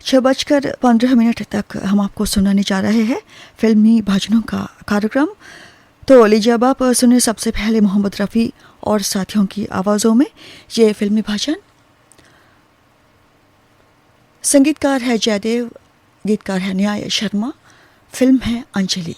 6:15 तक हम आपको सुनाने जा रहे हैं फिल्मी भजनों का कार्यक्रम। तो लीजिए अब आप सुने सबसे पहले मोहम्मद रफ़ी और साथियों की आवाज़ों में ये फिल्मी भजन। संगीतकार है जयदेव, गीतकार है न्याय शर्मा, फिल्म है अंजलि।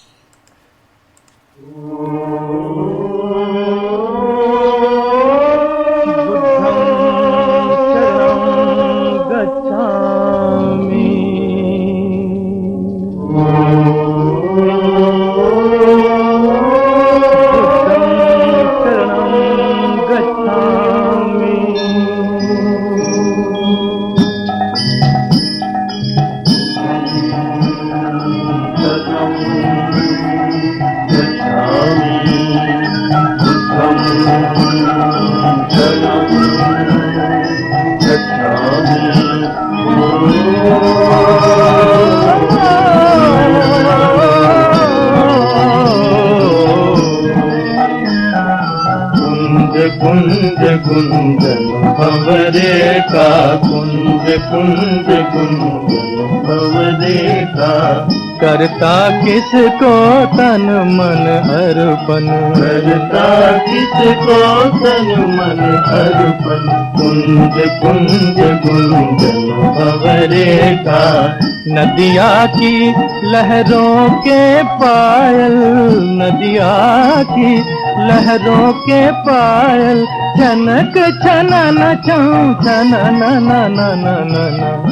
कुंज कुंजन भवरे का कुंज कुंज कुंजन भवरे का करता किसको तन मन अर्पण, करता किसको तन मन अर्पण। कुंज कुंज कुंजन भवरे का नदिया की लहरों के पायल, नदिया की लहरों के पायल छनक छनन छन छनन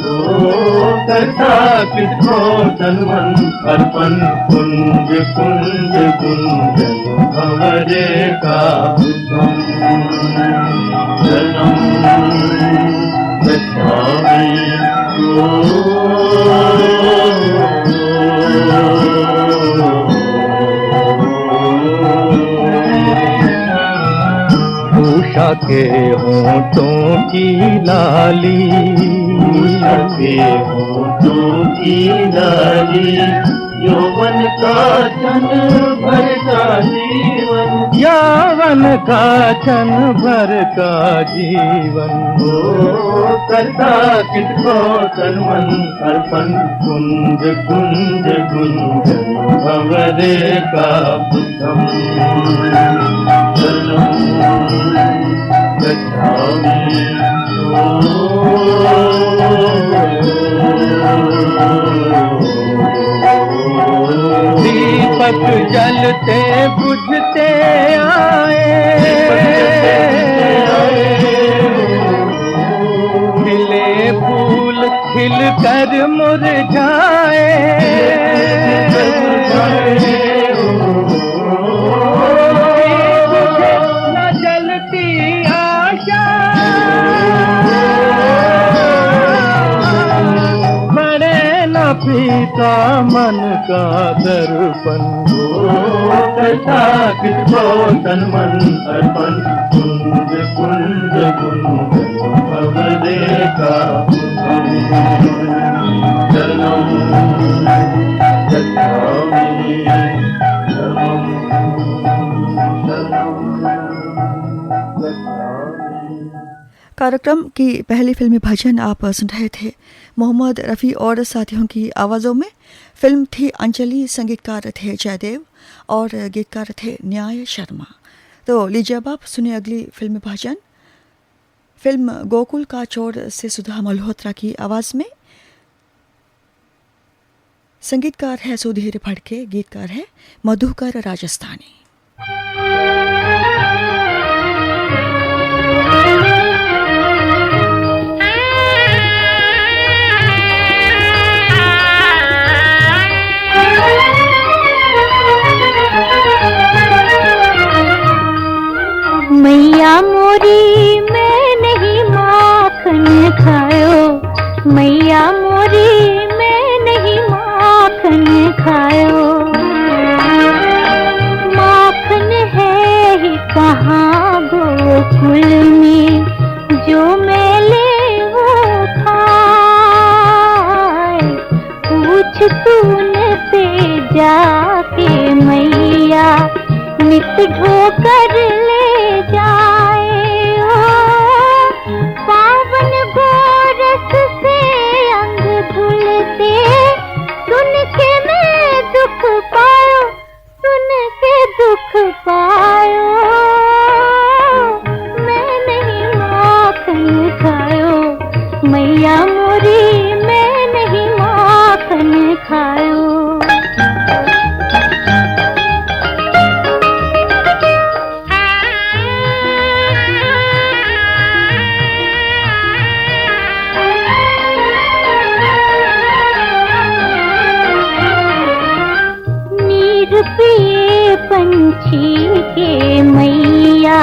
ओ करता किसको तन मन अर्पण। कुंज कुंज कुंजन भवरे का जन्म गच्छामि। उषा के होठों की लाली, उषा के होठों की लाली, यौवन का क्षण भर का जीवन, यौवन का क्षण भर का जीवन। ओ करता किसको तन मन अर्पण। कुंज कुंज कुंजन भवरे का बुद्धम जन्म गच्छामि। दीपक जलते बुझते आए, खिले फूल खिल कर मुरझाए, न जलती आशा बड़े न पीता मन का दर्पण। करता किसको तन मन अर्पण। कुंज कुंज कुंजन भवरे का जन्म गच्छामि। कार्यक्रम की पहली फिल्मी भजन आप सुन रहे थे मोहम्मद रफ़ी और साथियों की आवाज़ों में। फिल्म थी अंजलि, संगीतकार थे जयदेव और गीतकार थे न्याय शर्मा। तो लीजिए अब आप सुने अगली फिल्मी भजन। फिल्म गोकुल का चोर से सुधा मल्होत्रा की आवाज़ में। संगीतकार है सुधीर फड़के, गीतकार है मधुकर राजस्थानी। मैया मोरी मैं नहीं माखन खायो, मैया मोरी मैं नहीं माखन खायो। माखन है ही कहाँ गोकुल में, जो मैं ले वो खाए। पूछ तूने से जाके मैया, नित ढोकर ले जाए। ओ पावन गोरस से अंग धो मैया मोरी मैं नहीं माखन खायो। पिए पंछी के मैया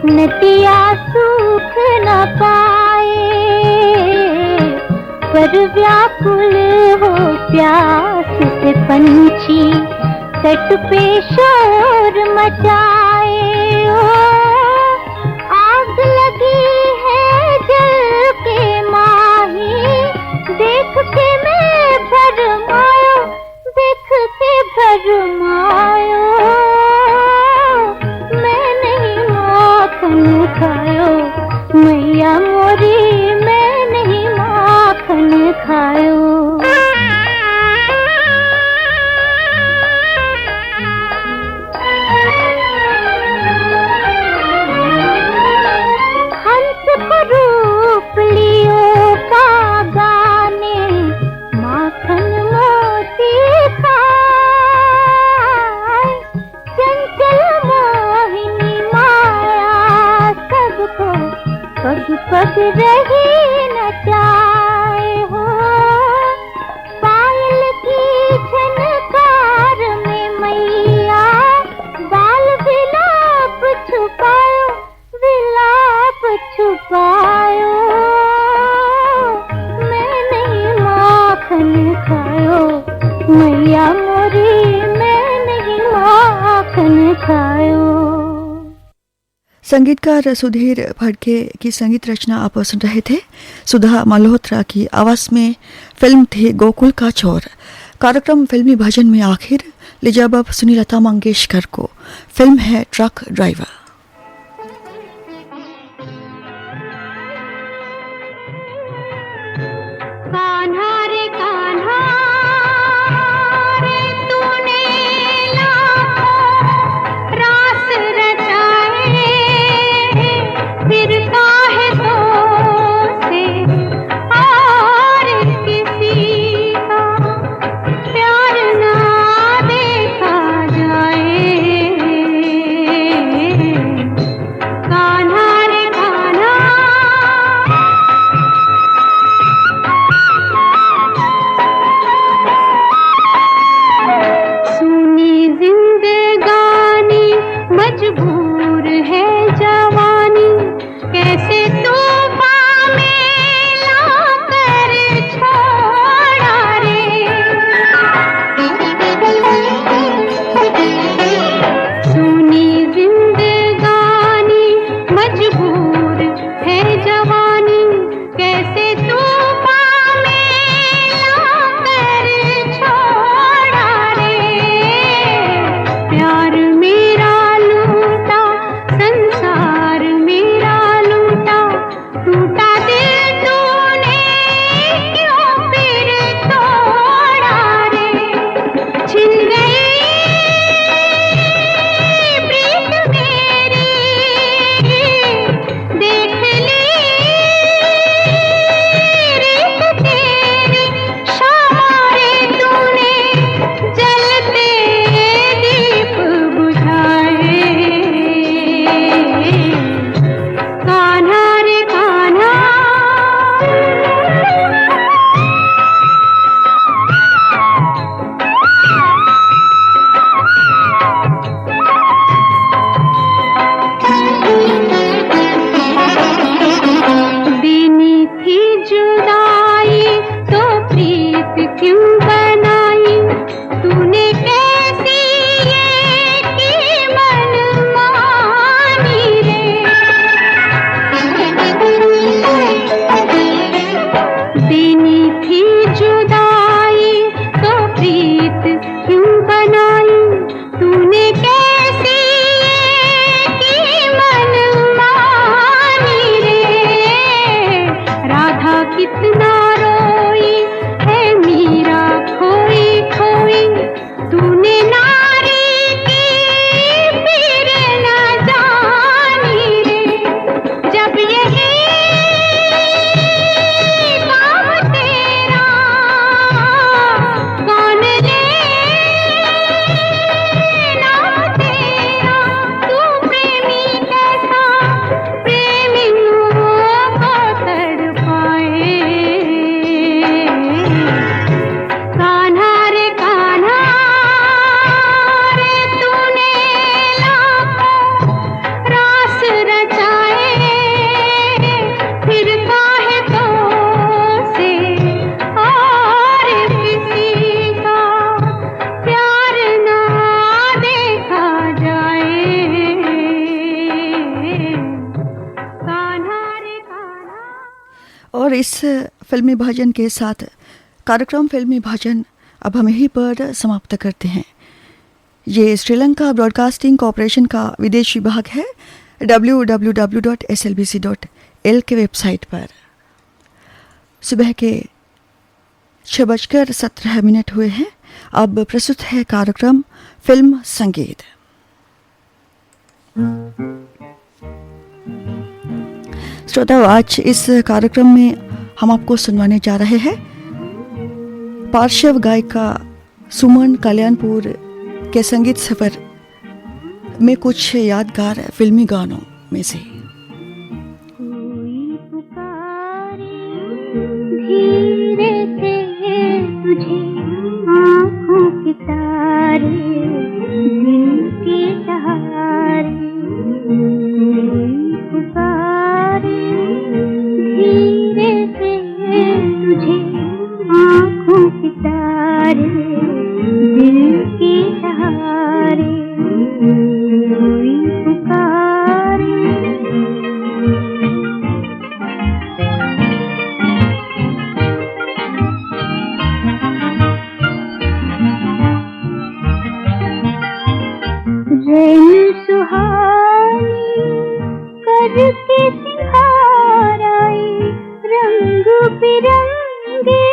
नदिया सूख न पाए, पर व्याकुल हो प्यास से पंछी तट पे शोर मचाए। ओ आग लगी है जल के माही, देख के मैं भरमायो, देख के भरमायो। मैं नहीं माखन खायो, मैया मोरी मैं नहीं माखन खायो। हंस को रूप लियो का गाने, माखन मोती खाए। चंचल मोहिनी माया सबको पग पग रही नचाए हो। पायल की झनकार में मैया बाल विलाप छुपायो, विलाप छुपायो। मैं नहीं माखन खायो, मैया मोरी मैं नहीं माखन खायो। संगीतकार सुधीर फड़के की संगीत रचना आप सुन रहे थे। सुधा मल्होत्रा की आवाज में फिल्म थी गोकुल का चोर। कार्यक्रम फिल्मी भजन में आखिर ले जब अब सुनी लता मंगेशकर को। फिल्म है ट्रक ड्राइवर। कान्हा रे कान्हा रे तूने लाखों रास रचाए, फिर काहे तो से और किसी का प्यार ना देखा जाए। कान्हा रे कान्हा सुनी जिंदगानी मजबूर है जवानी, कैसे तूफान में लाकर छोड़ा रे। सुनी जिंदगानी मजबूर है जवानी, कैसे तूफान में लाकर छोड़ा रे। प्यार मेरा लूटा, संसार मेरा लूटा, टूटा दिल तूने क्यों फिर तोड़ा रे। छिन गई प्रीत मेरी, देख ली रीत तेरी, शामारे तूने जलते दीप बुझाए। कान्हा रे कान्हा देनी थी जुदाई तो प्रीत क्यों बनाई, तूने कैसी ये की मनमानी रे। देनी थी जुदाई तो प्रीत क्यों बनाई, तूने कैसी ये की मनमानी रे। राधा कितना रोई है मीरा खोई खोई, तूने नारी की पीर न जानी रे। जब यही इस फिल्मी भजन के साथ कार्यक्रम फिल्मी भजन अब हम यहीं पर समाप्त करते हैं। ये श्रीलंका ब्रॉडकास्टिंग कॉरपोरेशन का विदेश विभाग है, www.slbc.il के वेबसाइट पर। सुबह के 6:17 हुए हैं। अब प्रस्तुत है कार्यक्रम फिल्म संगीत। श्रोताओ, आज इस कार्यक्रम में हम आपको सुनवाने जा रहे हैं पार्श्व गायिका सुमन कल्याणपुर के संगीत सफर में कुछ यादगार फिल्मी गानों में से। कोई पुकारे धीरे से तुझे, आँखों के तारे दिल के सहारे। कोई पुकारे धीरे से तुझे, आँखों के तारे दिल के सहारे। कोई पुकारे रैन सुहानी करके सिंगार आई, रंग बिरंगे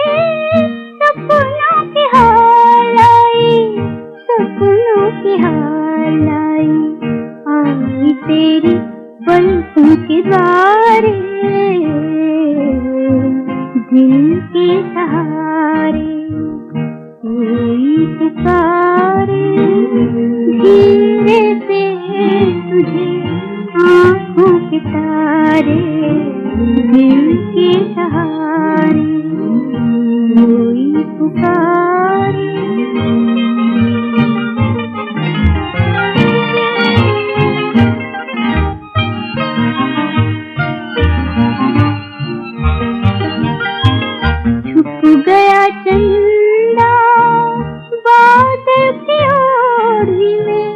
सपनों की हाल आई, सपनों की हाल आई। आई तेरी पलकों के द्वारे दिल के सहारे। कोई पुकारे धीरे से तुझे, आँखों के तारे दिल के सहारे। कोई पुकारे छुप गया चंदा बादल की ओढ़ी में,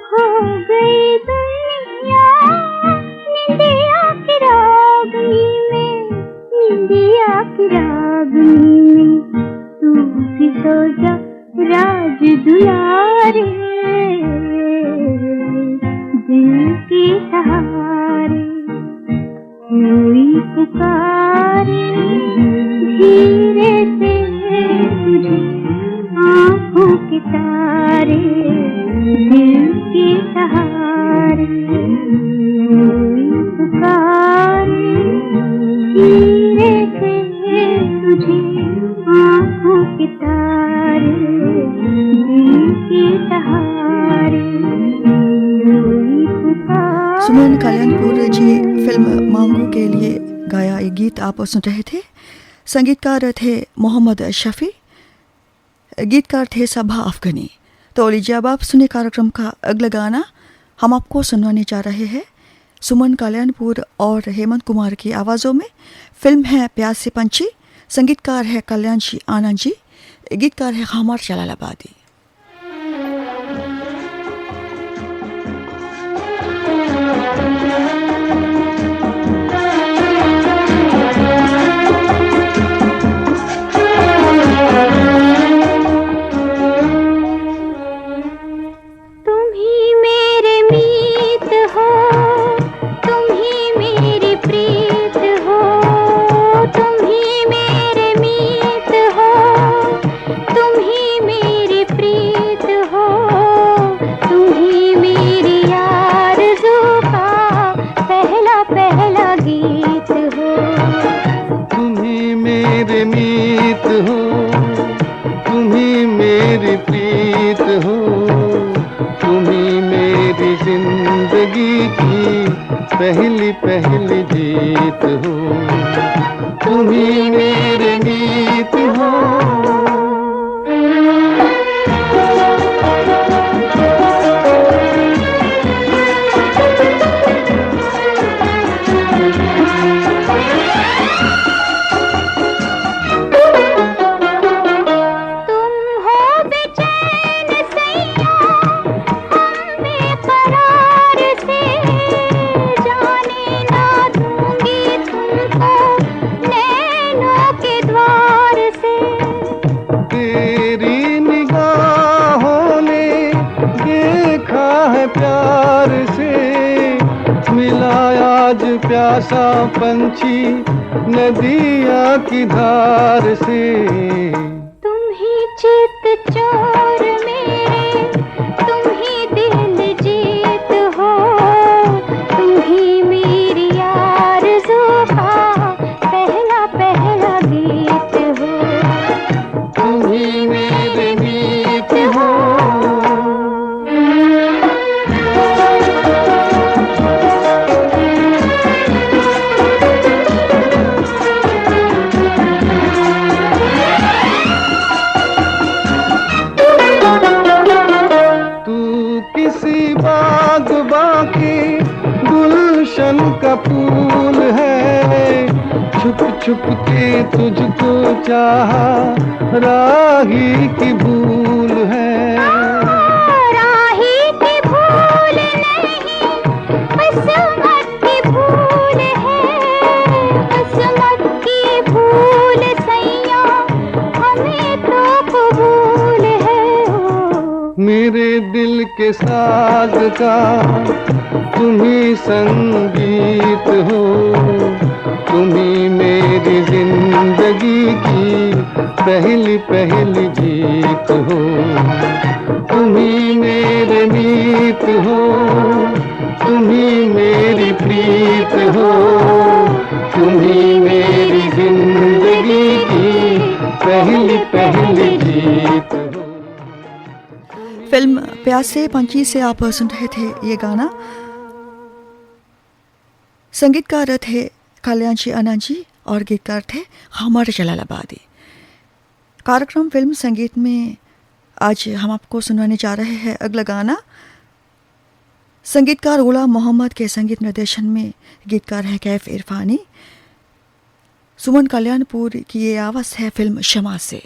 हो गई दुनिया निंदिया की रागनी में, निंदिया की रागनी में। तू भी सो जा राज दुलारे दिल के सहारे। कोई पुकारे धीरे से तुझे, आँखों के तारे दिल के सहारे। कोई पुकारे धीरे से तुझे, आँखों के तारे दिल के सहारे। कोई पुकारे। सुमन कल्याणपुर जी फिल्म मांगू के लिए गाया ये गीत आप सुन रहे थे। संगीतकार थे मोहम्मद शफी, गीतकार थे सबा अफगानी। तो लीजिए अब आप सुने कार्यक्रम का अगला गाना। हम आपको सुनवाने जा रहे हैं सुमन कल्याणपुर और हेमंत कुमार की आवाज़ों में। फिल्म है प्यास से पंछी, संगीतकार है कल्याण जी आनंद जी, गीतकार है खामर जलालाबादी। पहली पहली जीत हो, तुम ही मेरे गीत हो। जाने ना दूंगी तुमको, प्यासा पंछी नदिया की धार से। तुम ही चित चोर मेरे, तुम ही दिल जीत हो, तुम ही मेरी आरज़ू का पहला पहला गीत हो, तुम ही मेरे मीत हो। किसी बागबां की गुलशन का फूल है, छुप छुप के तुझको चाहा राही की भूल है। राही की भूल नहीं, किस्मत की भूल है, किस्मत की भूल सैया हमें तो कबूल है। मेरे दिल के साज का तुम ही संगीत हो, तुम ही मेरी जिंदगी की पहली पहली जीत हो, तुम ही मेरे मीत हो, तुम ही मेरी प्रीत हो, तुम ही मेरी जिंदगी की पहली पहली जीत हो। फिल्म प्यासे पंछी से आप सुन रहे थे ये गाना। संगीतकार थे कल्याण आनंद जी और गीतकार थे हमर जलालाबादी। कार्यक्रम फिल्म संगीत में आज हम आपको सुनाने जा रहे हैं अगला गाना। संगीतकार गुलाम मोहम्मद के संगीत निर्देशन में गीतकार है कैफ इरफानी। सुमन कल्याणपुर की ये आवाज़ है फिल्म शमा से।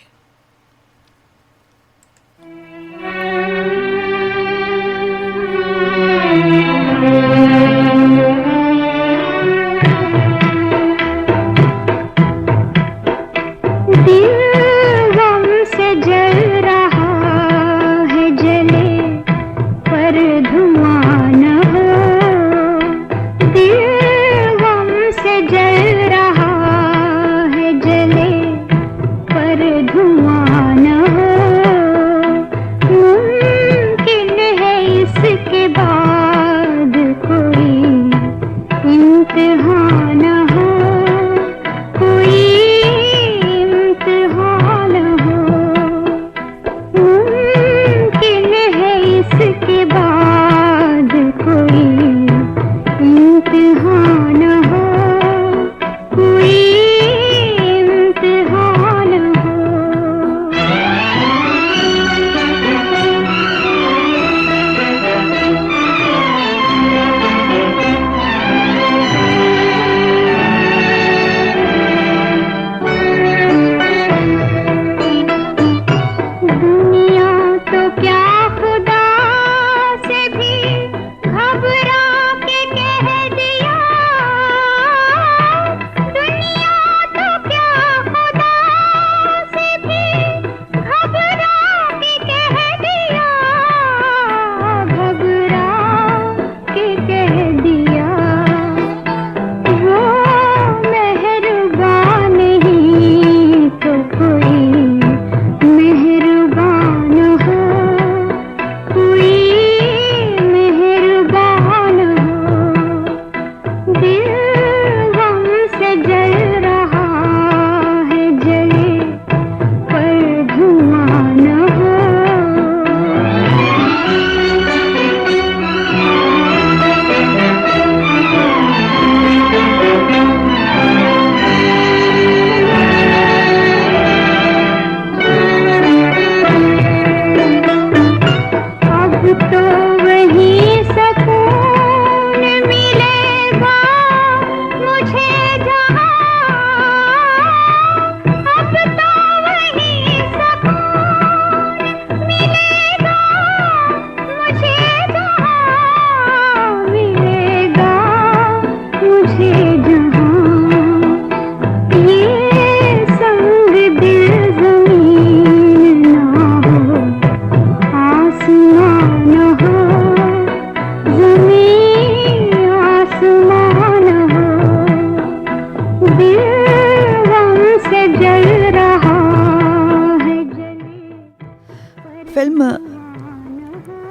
इम्तिहान हो, कोई इम्तिहान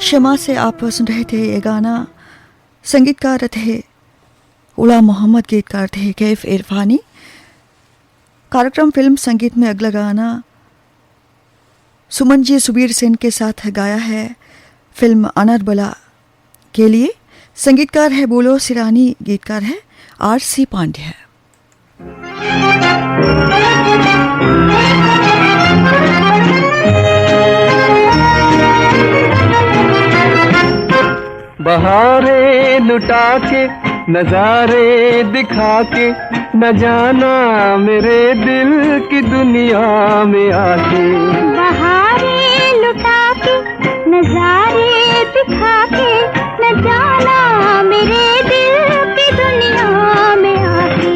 शमा से आप सुन रहे थे ये गाना। संगीतकार थे गुलाम मोहम्मद, गीतकार थे कैफ इरफानी। कार्यक्रम फिल्म संगीत में अगला गाना सुमन जी सुबीर सेन के साथ गाया है फिल्म अनरबला के लिए। संगीतकार है बोलो सिरानी, गीतकार है R.C. पांड्या। बहारे लुटा के नजारे दिखा के न जाना मेरे दिल की दुनिया में आके। बहारे लुटा के नजारे दिखा के न जाना मेरे दिल की दुनिया में आके।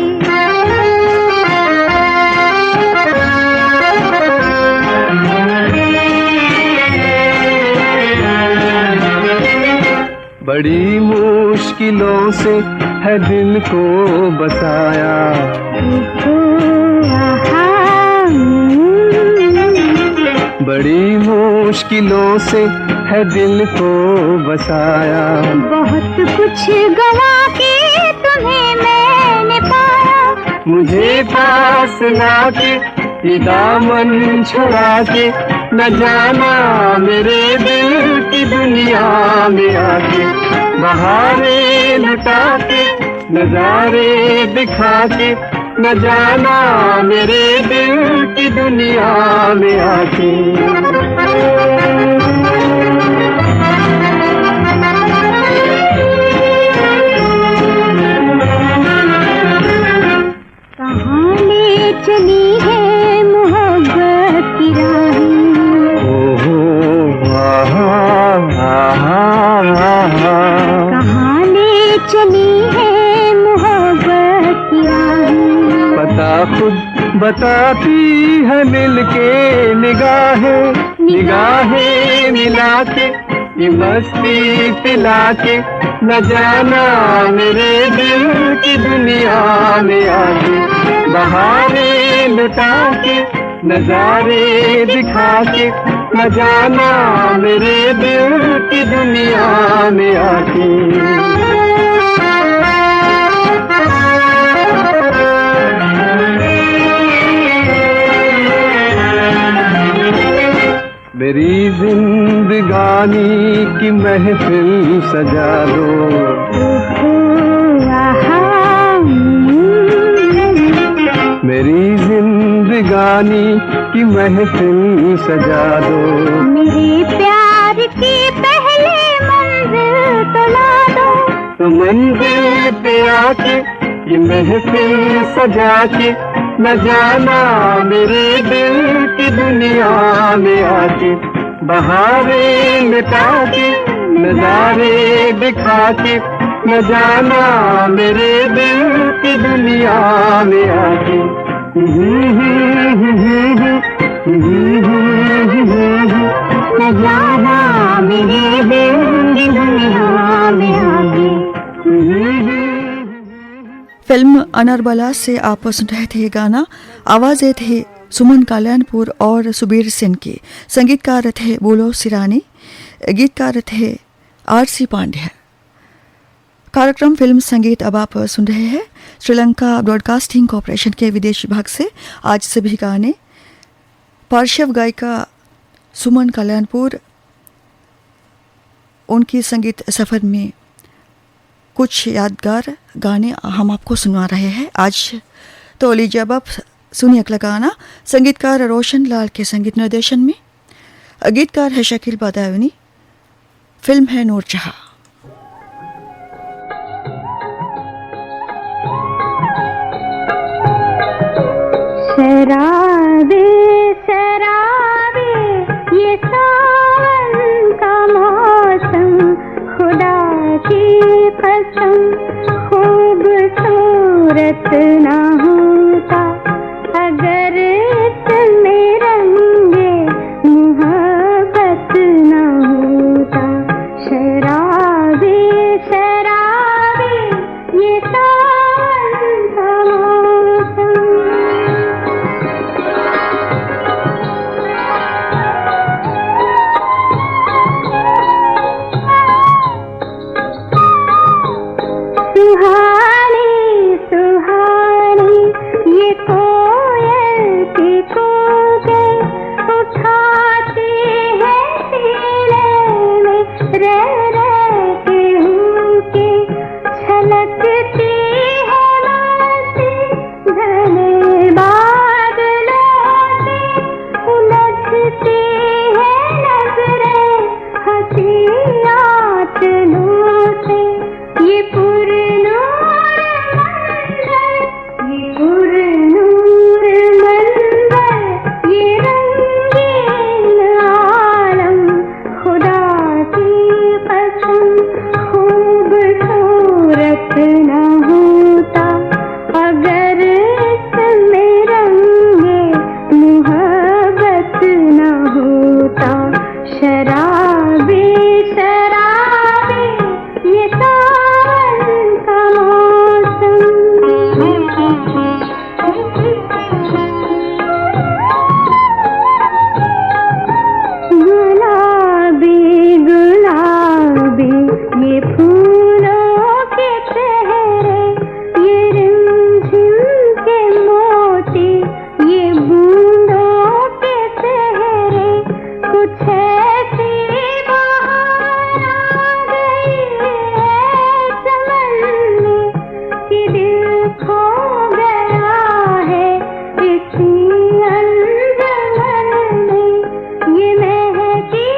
बड़ी मुश्किलों से है दिल को बसाया। बड़ी मुश्किलों से है दिल को बसाया। बहुत कुछ गवा के तुम्हें मैंने पाया। मुझे पास लाके ये दामन छुड़ा के न जाना मेरे दिल की दुनिया में आके। बहारे लुटा के नजारे दिखा के न जाना मेरे दिल की दुनिया में आके। कहाँ ले चली है मोहब्बत की राहें। कहाँ ले चली है मोहब्बत की राहें। पता खुद बताती है मिल के निगाहें। निगाहें मिला के ये मस्ती पिला के न जाना मेरे दिल की दुनिया में आके। बहारे लुटा के नजारे दिखा के न जाना मेरे दिल की दुनिया में आके। मेरी जिंदगानी की महफिल सजा दो। मेरी जिंदगानी की महफिल सजा दो। मेरे प्यार की पहले मंजिल तो ला दो। तो मंजिल पे आके ये महफिल सजा के न जाना मेरे दिल की दुनिया में आके। बहारे मिटा के नजारे दिखा के न जाना मेरे दिल की दुनिया में आके। न जाना मेरे दिल की दुनिया में आके। फिल्म अनरबला से आप सुन रहे थे ये गाना। आवाज़ें थे सुमन कल्याणपुर और सुबीर सेन की। संगीतकार थे बोलो सिरानी, गीतकार थे R.C. पांड्या। कार्यक्रम फिल्म संगीत अब आप सुन रहे हैं श्रीलंका ब्रॉडकास्टिंग कॉरपोरेशन के विदेश विभाग से। आज सभी गाने पार्श्व गायिका सुमन कल्याणपुर, उनकी संगीत सफ़र में कुछ यादगार गाने हम आपको सुनवा रहे हैं आज। तो लीजिए अब आप सुनिए अगला गाना। संगीतकार रोशन लाल के संगीत निर्देशन में, गीतकार है शकील बदायूनी। फिल्म है नूरजहां। शराबे शराबे ये सावन का मौसम, खुदा की कसम खूबसूरत ना होता अगर इसमें रंगे मोहब्बत ना होता। शराबे शराबे ये सावन का मौसम। गए उठाते हैं सीने में रह रह के उनके छलकती है मस्ती घने बादलों से उलझती है नजरें हंसी आंचलों से ये पुरनूर मंजर ये रंगीन आलम खुदा की कसम खूबसूरत न होता अगर इसमें रंगे मोहब्बत न होता शराबी शराबी ये सावन का गुलाबी गुलाबी ये फूलों के चेहरे ये रिमझिम के मोती ये बूंदों के चेहरे कुछ ऐसी बहार आ गई है चमन में कि दिल खो गया है इसी अंजमन में ये महकी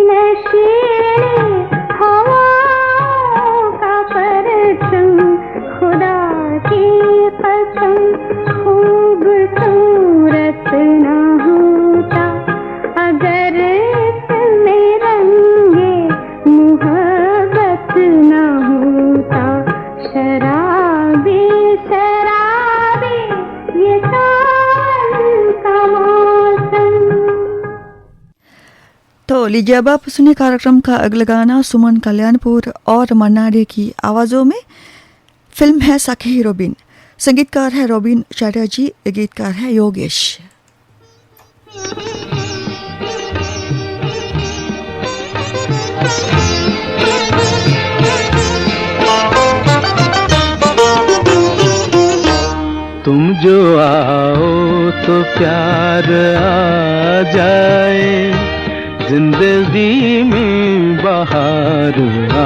नशीली हवाओं का परचम खुदा की कसम खूबसूरत न होता अगर इसमें रंगे मोहब्बत न होता शराबी शराबी ये सावन का मौसम। तो लीजिए अब आप सुनिए कार्यक्रम का अगला गाना सुमन कल्याणपुर और मन्ना डे की आवाज़ों में। फिल्म है सखी रोबिन, संगीतकार है रोबिन चटर्जी, गीतकार है योगेश। तुम जो आओ तो प्यार आ जाए, जिंदगी में बहार आ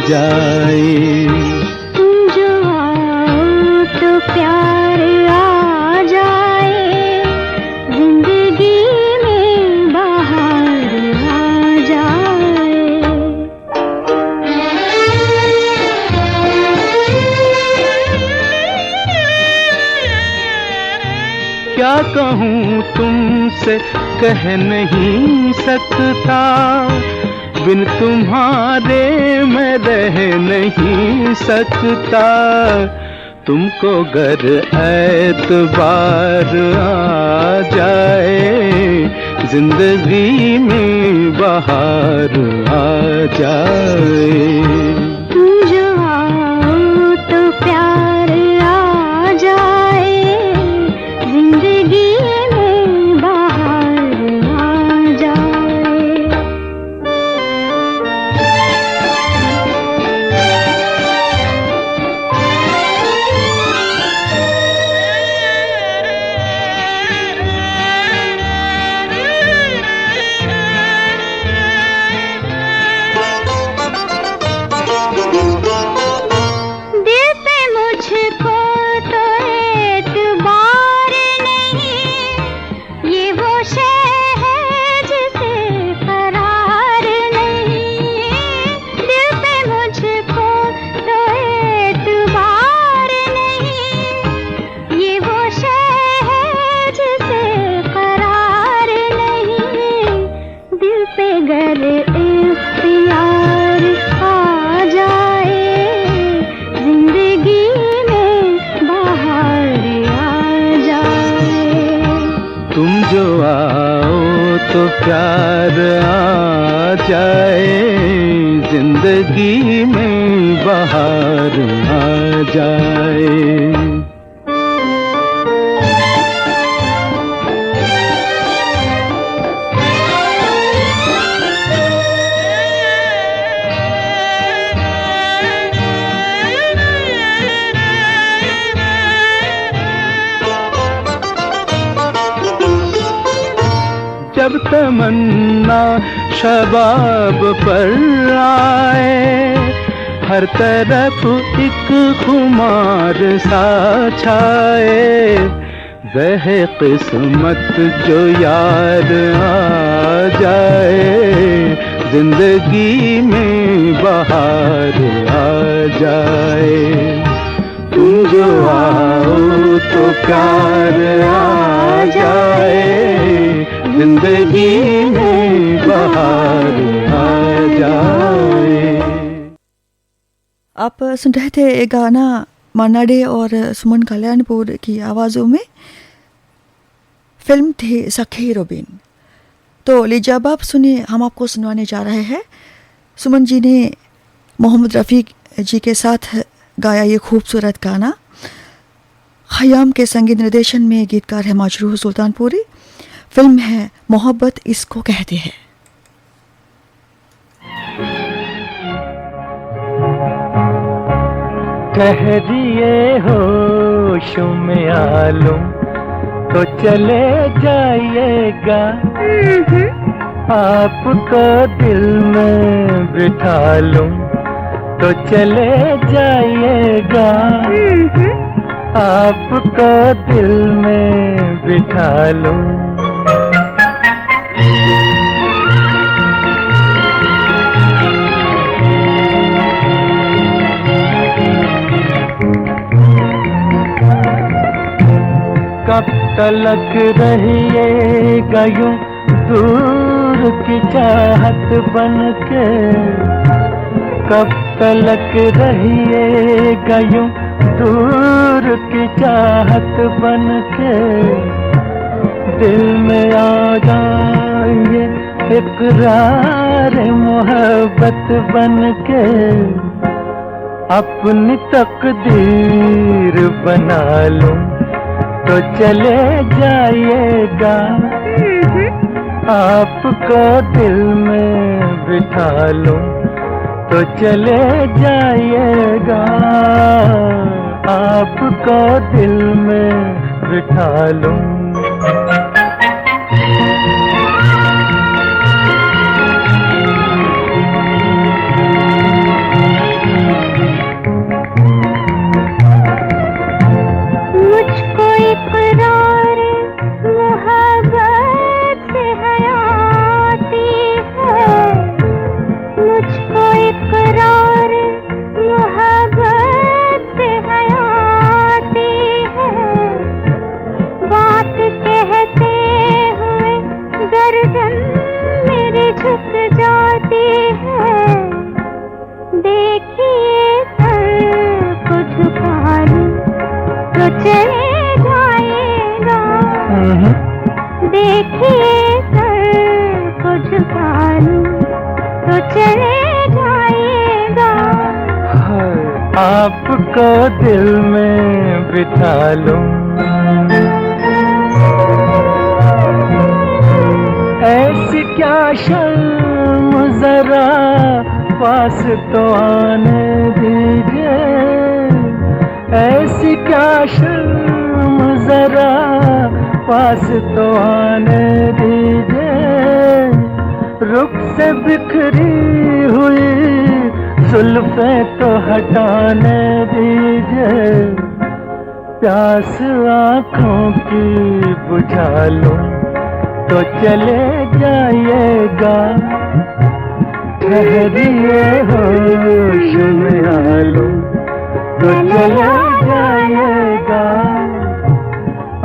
जाए। तुम जो आओ तो प्यार आ जाए, जिंदगी में बहार आ जाए। क्या कहूँ तुमसे कह नहीं सकता, बिन तुम्हारे मैं रह नहीं सकता। तुमको गर एतबार आ जाए, जिंदगी में बहार आ जाए। तुम जो आओ तो प्यार आ जाए, जिंदगी में बहार आ जाए। दिल पे मुझको तो एतबार नहीं, ये वो शय है जिसे करार नहीं। दिल पे मुझको तो एतबार नहीं, ये वो शय है जिसे करार नहीं। दिल पे गर इख्तियार आ जाए, जिंदगी में बहार आ जाए। तुम जो आओ तो प्यार आ जाए, जिंदगी में बहार आ जाए। जब तमन्ना शबाब पर आए, हर तरफ एक खुमार सा छाए, वह किस्मत जो यार आ जाए, जिंदगी में बहार आ जाए। तुम जो आओ तो प्यार आ जाए, जिंदगी में बहार आ जाए। आप सुन रहे थे एक गाना मन्ना डे और सुमन कल्याणपुर की आवाज़ों में। फिल्म थी सखी रुबिन। तो लीजिए अब आप सुनिए, हम आपको सुनवाने जा रहे हैं सुमन जी ने मोहम्मद रफ़ी जी के साथ गाया ये खूबसूरत गाना। ख़याम के संगीत निर्देशन में गीतकार है मजरूह सुल्तानपुरी। फिल्म है मोहब्बत इसको कहते हैं। ठहरिए होश में आलूं तो चले जाइएगा, आपको दिल में बिठा लूं तो चले जाइएगा, आपको दिल में बिठा लूं। कब तलक रहिएगा यूं दूर की चाहत बनके, कब तलक रहिएगा यूं दूर की चाहत बनके, दिल में आ जाइए इकरार मोहब्बत बनके, अपनी तकदीर बना लूं तो चले जाइएगा, आपको दिल में बिठा लूं तो चले जाइएगा, आपको दिल में बिठा लूं। आपको दिल में बिठा लूं। ऐसी क्या शर्म जरा पास तो आने दीजिए, ऐसी क्या शर्म जरा पास तो आने दीजिए, रुख से बिखरी हुई जुल्फें तो हटाने दीजिए, प्यास आँखों की बुझा लूं तो चले जाइएगा, ठहरिए होश में आ लूं तो चले जाइएगा,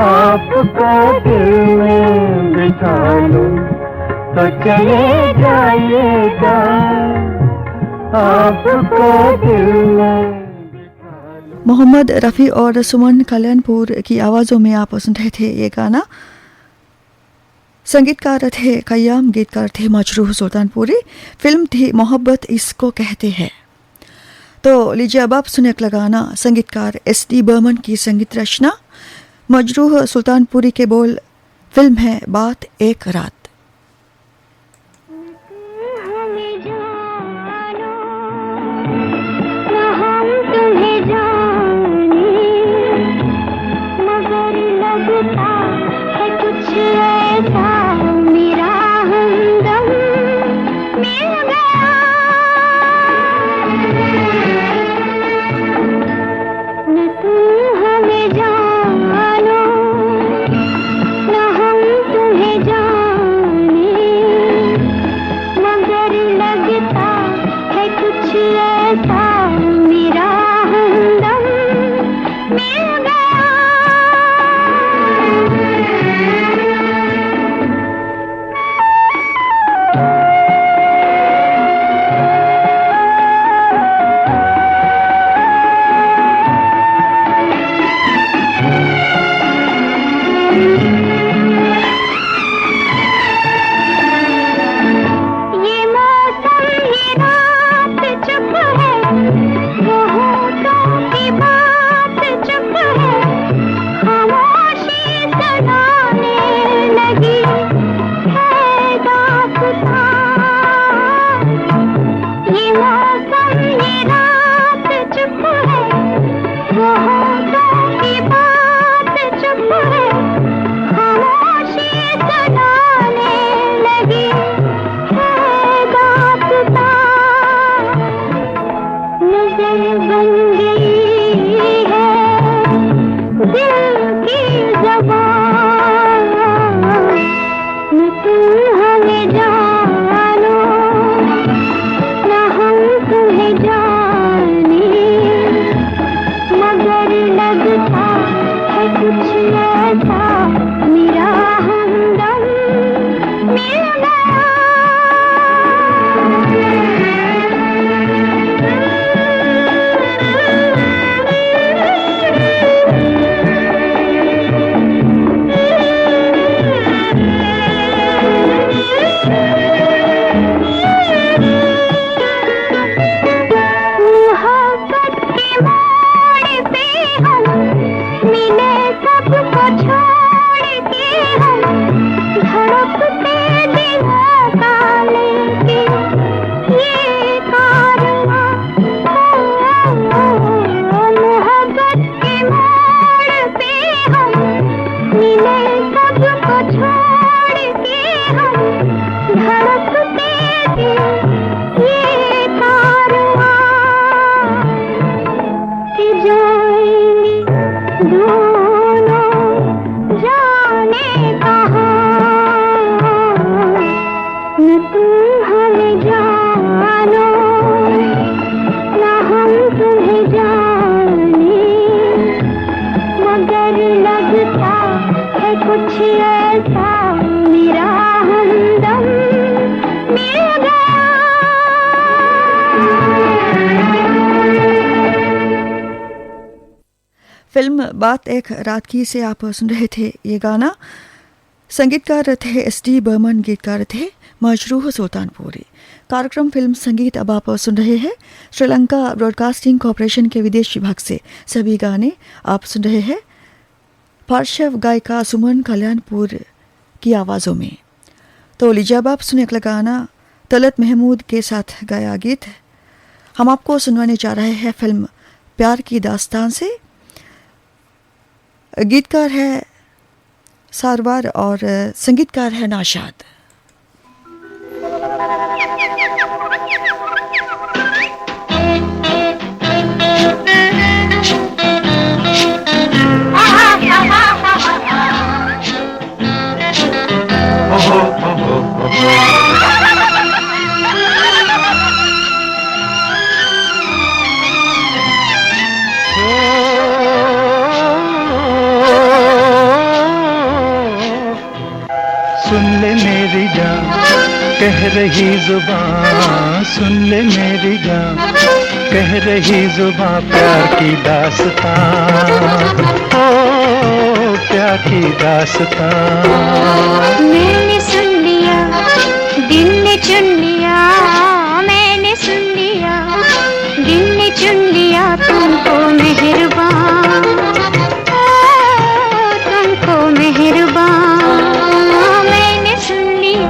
आपको दिल में बिठा लूं तो चले जाइएगा, आपको दिल में। मोहम्मद रफ़ी और सुमन कल्याणपुर की आवाज़ों में आप सुन रहे थे ये गाना। संगीतकार थे ख़याम, गीतकार थे मजरूह सुल्तानपुरी। फिल्म थी मोहब्बत इसको कहते हैं। तो लीजिए अब आप सुने अगला गाना। संगीतकार SD बर्मन की संगीत रचना, मजरूह सुल्तानपुरी के बोल। फिल्म है बात एक रात। मगर लगता है कुछ ऐसा मेरा लगता है कुछ ऐसा मेरा हमदम मिल गया। फिल्म बात एक रात की से आप सुन रहे थे। ये गाना संगीतकार थे एस.डी. बर्मन, गीतकार थे मजरूह सुल्तानपुरी। कार्यक्रम फिल्म संगीत अब आप सुन रहे हैं श्रीलंका ब्रॉडकास्टिंग कॉरपोरेशन के विदेश विभाग से। सभी गाने आप सुन रहे हैं पार्श्व गायिका सुमन कल्याणपुर की आवाज़ों में। तो लीजिए अब आप सुने अगला गाना तलत महमूद के साथ गाया गीत हम आपको सुनवाने जा रहे हैं फिल्म प्यार की दास्तान से। गीतकार है सारवार और संगीतकार है नाशाद। सुन ले मेरी जान कह रही जुबान, सुन ले मेरी जान कह रही जुबान प्यार की दास्तान, ओ प्यार की दास्तान। मैंने सुन लिया, दिल ने चुन लिया, मैंने सुन लिया, दिल ने चुन लिया तुमको मेहरबान, तुमको मेहरबान मैंने सुन लिया।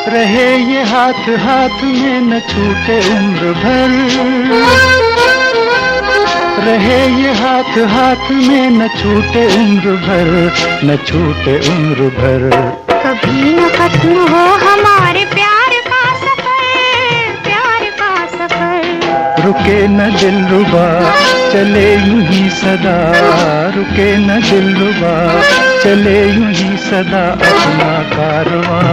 रहे ये हाथ हाथ में न छूटे उम्र भर, रहे ये हाथ हाथ में न छूटे उम्र भर, न छूटे उम्र भर। कभी न खत्म हो हमारे प्यार का सफर, प्यार का सफर। रुके न दिलरुबा चले यूं ही सदा, रुके न दिलरुबा चले यूं ही सदा अपना कारवां,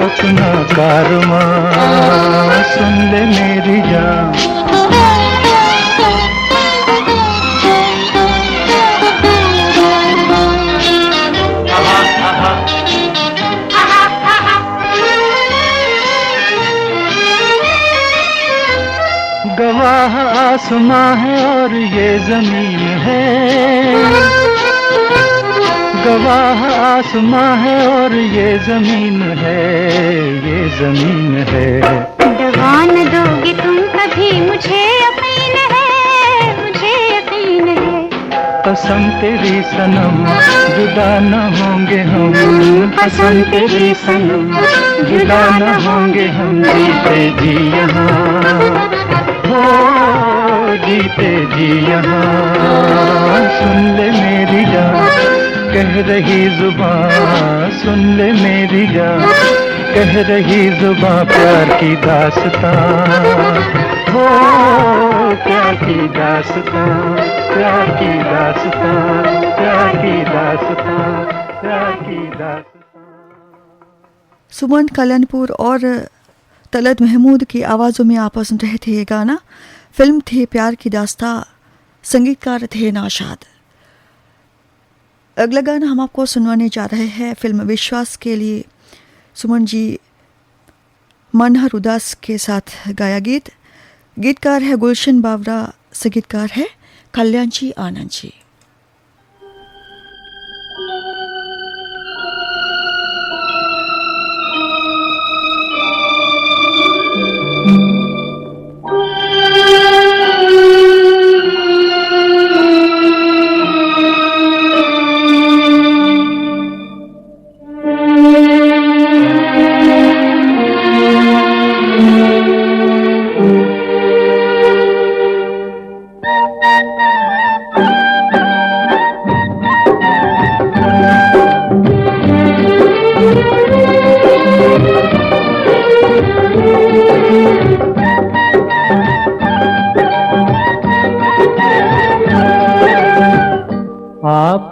अपना कारवां। सुन ले मेरी जान गवाह आसमां है और ये जमीन है, गवाह आसमां है और ये जमीन है, ये जमीन है। दगा न दोगे तुम कभी मुझे यकीन है, मुझे यकीन है। कसम तेरी सनम जुदा न होंगे हम, कसम तेरी सनम जुदा न होंगे हम, जीते जी यहाँ हो, जीते जी यहाँ। सुन ले मेरी जान कह रही जुबान, सुन ले मेरी जान कह रही जुबान प्यार की दास्तान, हो प्यार की दास्तान, प्यार की दास्तान, प्यार की दास्तान, प्यार की दास्तान। सुमन कल्याणपुर और तलत महमूद की आवाज़ों में आप सुन रहे थे ये गाना। फिल्म थी प्यार की दास्तां, संगीतकार थे नाशाद। अगला गाना हम आपको सुनवाने जा रहे हैं फिल्म विश्वास के लिए सुमन जी मनहर उदास के साथ गाया गीत। गीतकार है गुलशन बावरा, संगीतकार है कल्याण जी आनंद जी।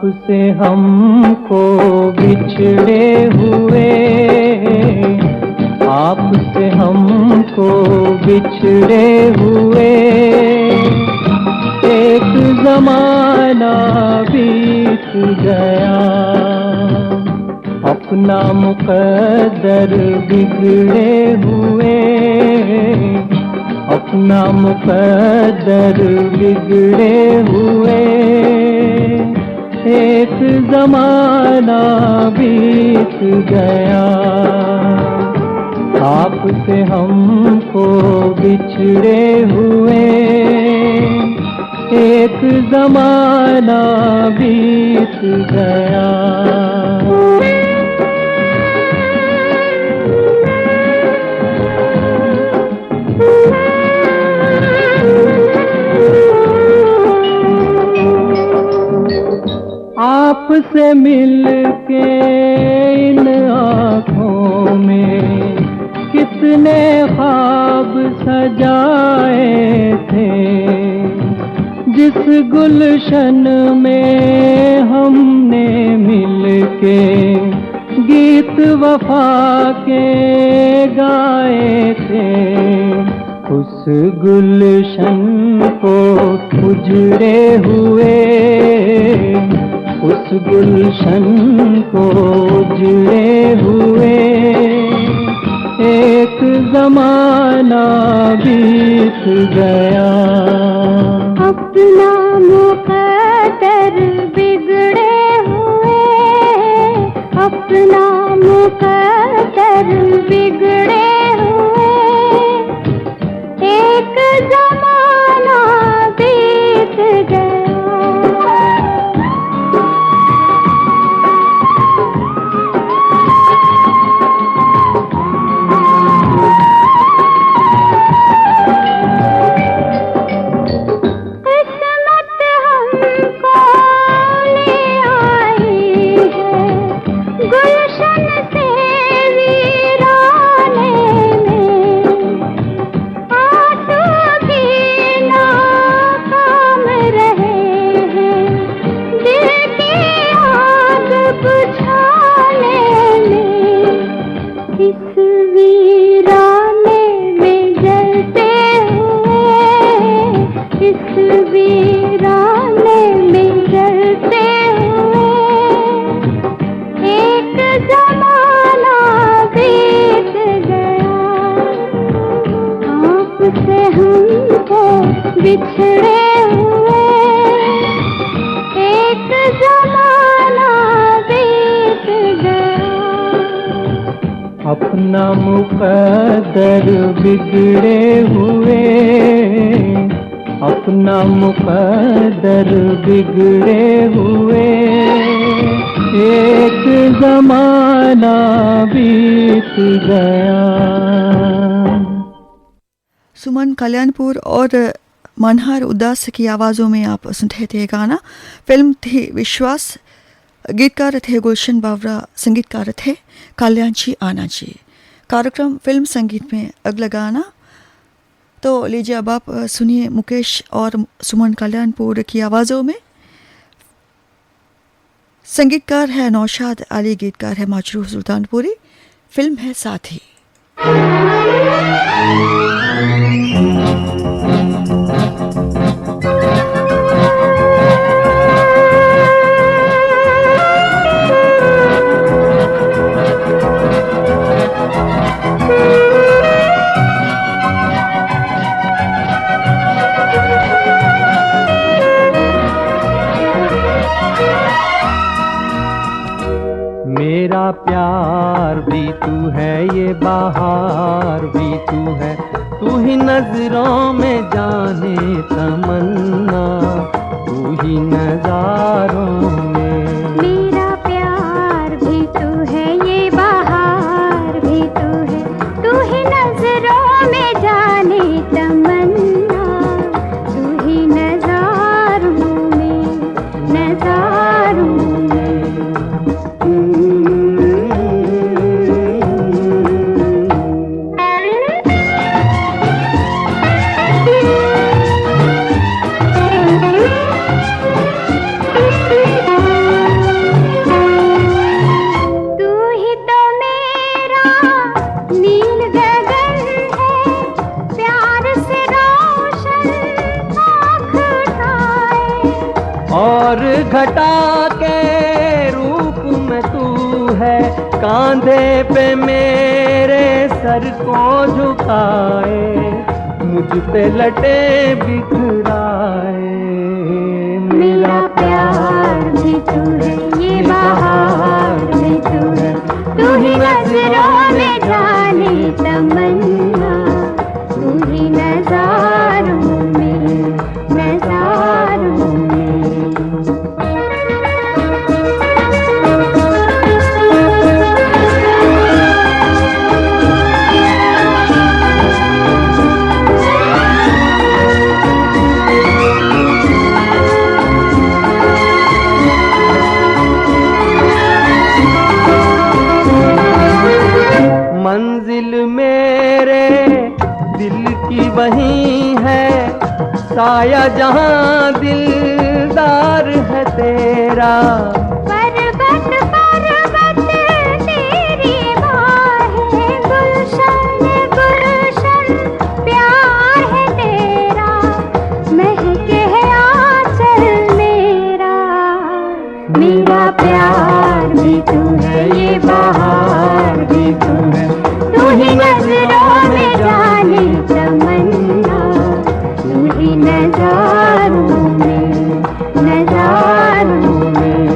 आपसे हमको बिछड़े हुए, आपसे हमको बिछड़े हुए, एक जमाना बीत गया, अपना मुकद्दर बिगड़े हुए, अपना मुकद्दर बिगड़े हुए, एक जमाना बीत गया, आपसे हमको बिछड़े हुए, एक जमाना बीत गया। आपसे मिलके इन आँखों में कितने ख्वाब सजाए थे, जिस गुलशन में हमने मिलके गीत वफा के गाए थे, उस गुलशन को उजड़े हुए, उस गुलशन को उजड़े हुए, एक जमाना बीत गया, अपना मुकद्दर बिगड़े हुए, अपना मुकद्दर बिगड़े हुए, एक जमाना बीत गया। बिछड़े हुए, एक जमाना बीत गया, अपना मुकद्दर बिगड़े हुए, अपना मुकद्दर बिगड़े हुए, एक जमाना बीत गया। सुमन कल्याणपुर और मनहर उदास की आवाज़ों में आप सुन रहे थे गाना। फिल्म थी विश्वास, गीतकार थे गुलशन बावरा, संगीतकार थे कल्याण जी आना जी। कार्यक्रम फिल्म संगीत में अगला गाना तो लीजिए अब आप सुनिए मुकेश और सुमन कल्याणपुर की आवाज़ों में। संगीतकार है नौशाद अली, गीतकार है मजरूह सुल्तानपुरी, फिल्म है साथी। मेरा प्यार भी तू है, ये बहार भी तू है, तू ही नजरों में जाने तमन्ना, तू ही नजारों में। मेरा प्यार भी तू है, ये बहार भी तू है, तू ही नजरों में जाने तमन्ना, तू ही नजारों में, नजारों में। घटा के रूप में तू है, कांधे पे मेरे सर को झुकाए, मुझ पे लटे बिखराए। मेरा प्यार भी तू है, ये बहार भी तू है, तू ही नजरों में जाने तमन्ना, तू ही नजारों में, नजारों में। मंजिल मेरे दिल की वही है, साया जहां दिलदार है तेरा। पर्वत पर्वत तेरी बाहें, गुलशन गुलशन प्यार है तेरा, महके है आंचल मेरा। मेरा प्यार भी तू है, ये बहार भी तू है, तू ही नजरों में जाने तमन्ना, तू ही नजारों में, नजारों में।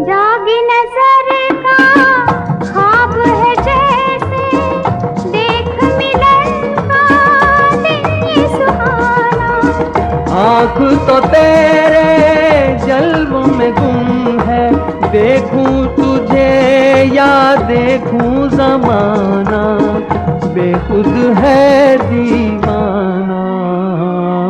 जागी नजर का ख्वाब है जैसे, देख मिलन का दिन ये सुहाना। आँख तो तेरे जल्वों में गुम है, देखूं तुझे या देखूं जमाना, बेखुद है दीवाना।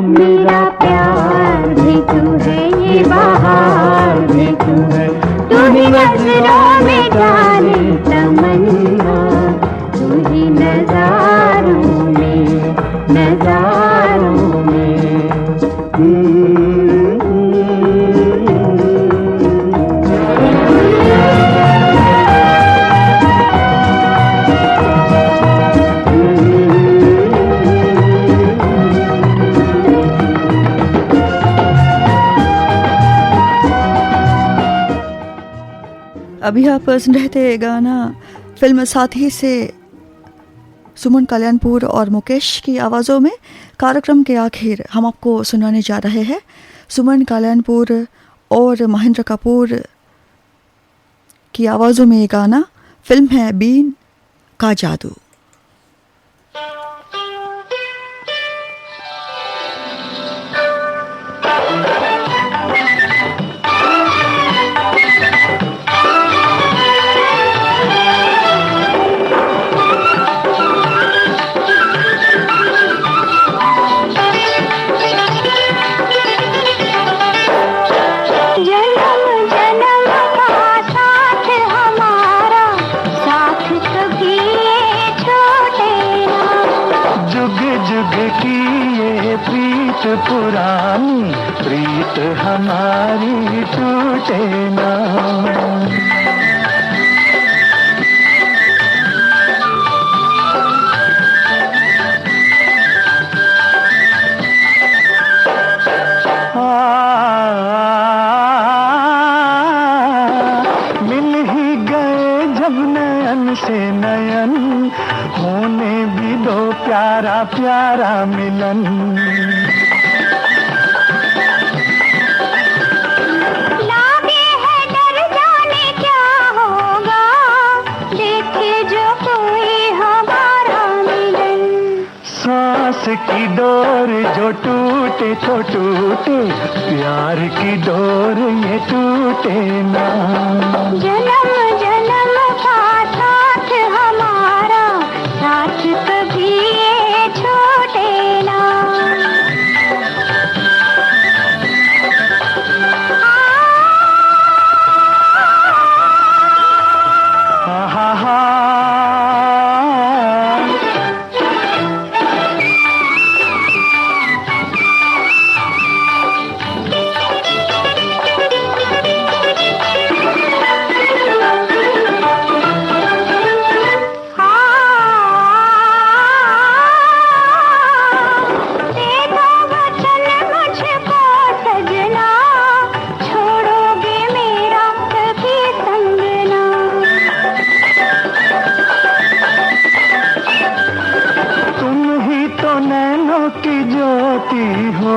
मेरा प्यार भी तू है, ये बहार भी तू है, तू ही नजरों में जाने तमन्ना, तू ही नजारों में, नजारों में। अभी आप सुन रहे थे गाना फिल्म साथी से सुमन कल्याणपुर और मुकेश की आवाज़ों में। कार्यक्रम के आखिर हम आपको सुनाने जा रहे हैं सुमन कल्याणपुर और महेंद्र कपूर की आवाज़ों में ये गाना। फिल्म है बीन का जादू। जन्म जन्म का साथ हमारा, साथ कभी ये छोटे ना। जुग जुग की ये प्रीत पुरानी, प्रीत हमारी टूटे ना। मिल ही गए जब नयन से नयन, होने भी दो प्यारा प्यारा मिलन। लागे है डर जाने क्या होगा, देखे जो कोई हमारा मिलन। सांस की डोर जो टूटे तो टूटे, प्यार की डोर ये टूटे ना। जन्म जन्म का साथ हमारा, साथ कभी ये छोटे ना। हा हा हा। आँखों की ज्योति हो,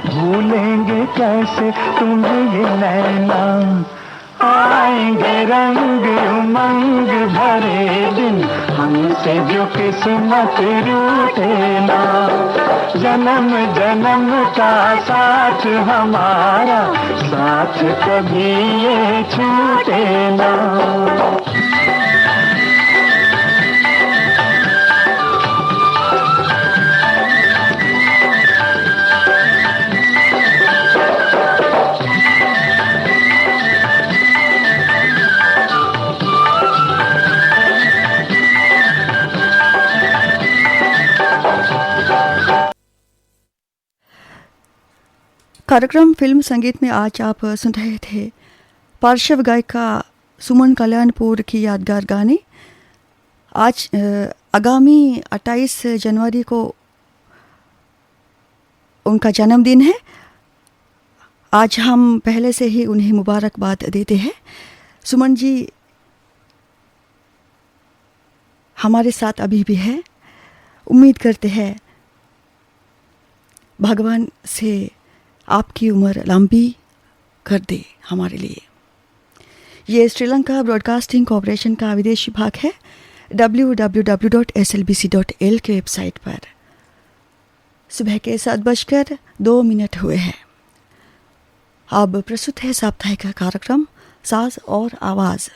भूलेंगे कैसे तुम्हें ये नैना। आएंगे रंग उमंग भरे दिन, हमसे जो किस्मत रूठे ना। जन्म जन्म का साथ हमारा, साथ कभी ये छूटे ना। कार्यक्रम फिल्म संगीत में आज आप सुन रहे थे पार्श्व गायिका सुमन कल्याणपुर की यादगार गाने। आज आगामी 28 जनवरी को उनका जन्मदिन है। आज हम पहले से ही उन्हें मुबारकबाद देते हैं। सुमन जी हमारे साथ अभी भी है। उम्मीद करते हैं भगवान से आपकी उम्र लंबी कर दे हमारे लिए। ये श्रीलंका ब्रॉडकास्टिंग कॉरपोरेशन का विदेशी भाग है। www.slbc.l के वेबसाइट पर सुबह के 7:02 हुए हैं। अब प्रस्तुत है साप्ताहिक कार्यक्रम साज और आवाज़।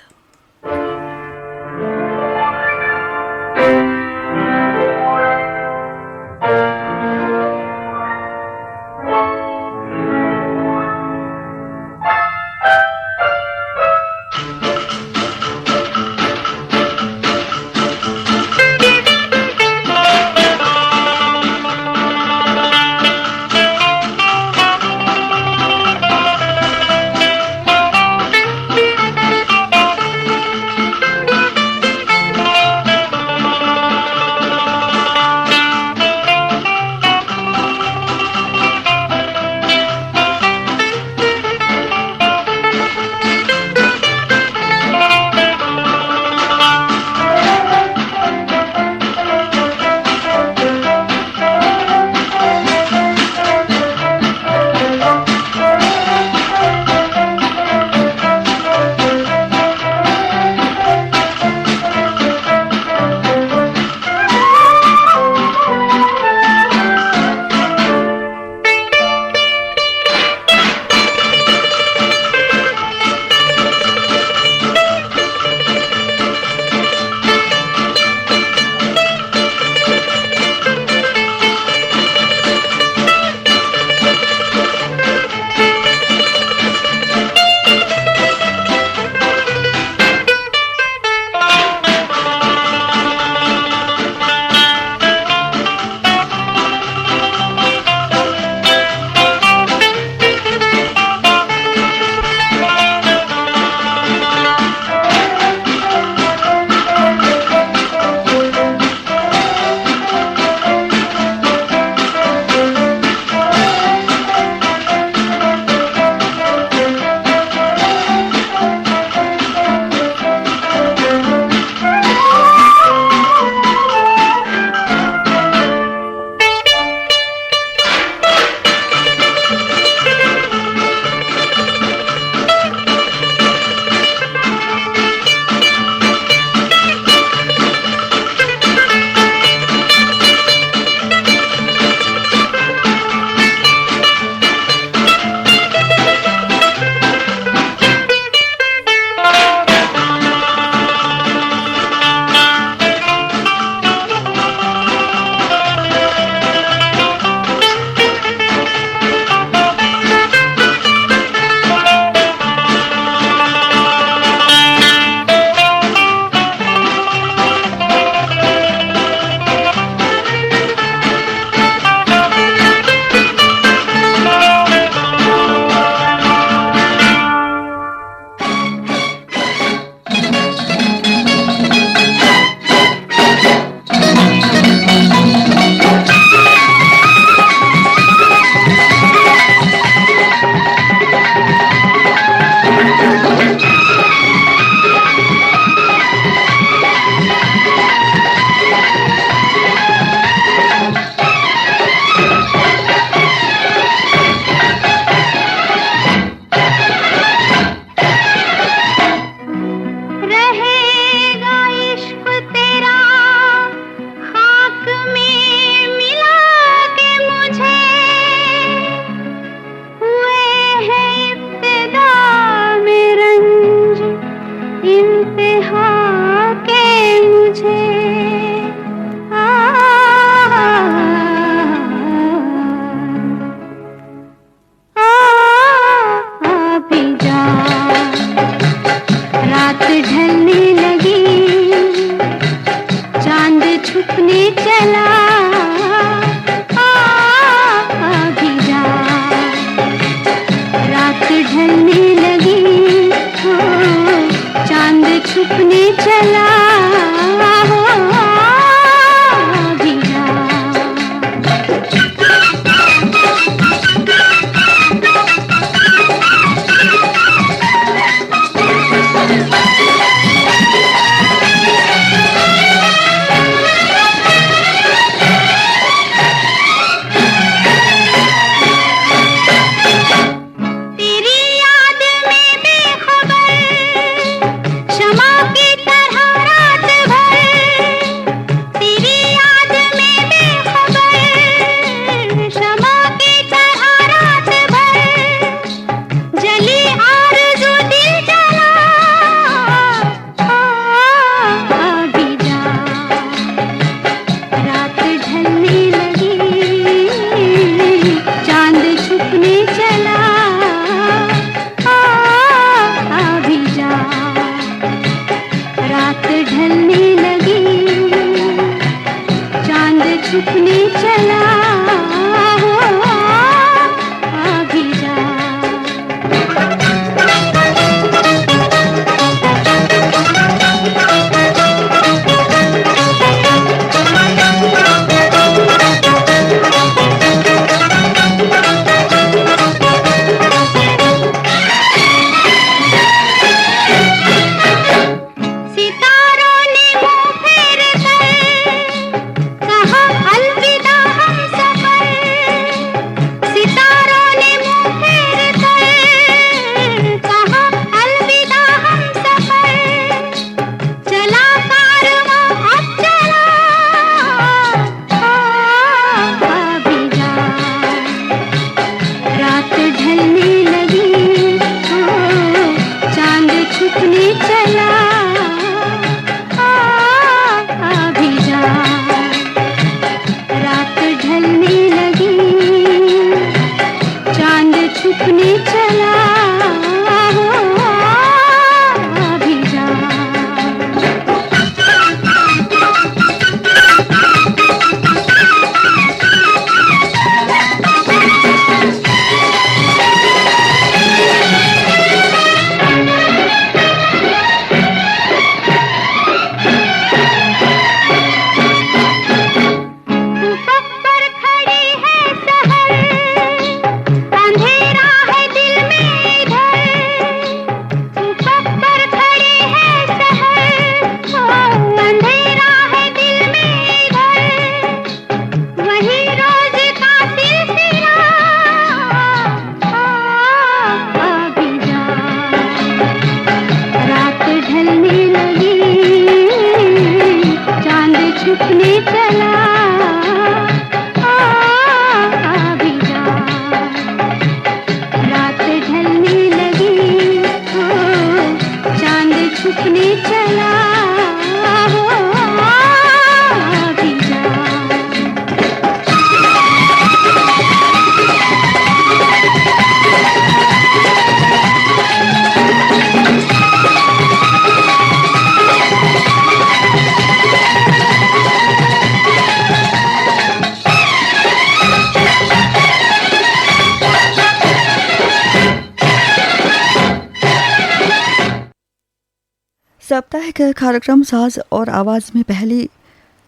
साप्ताहिक कार्यक्रम साज और आवाज़ में पहली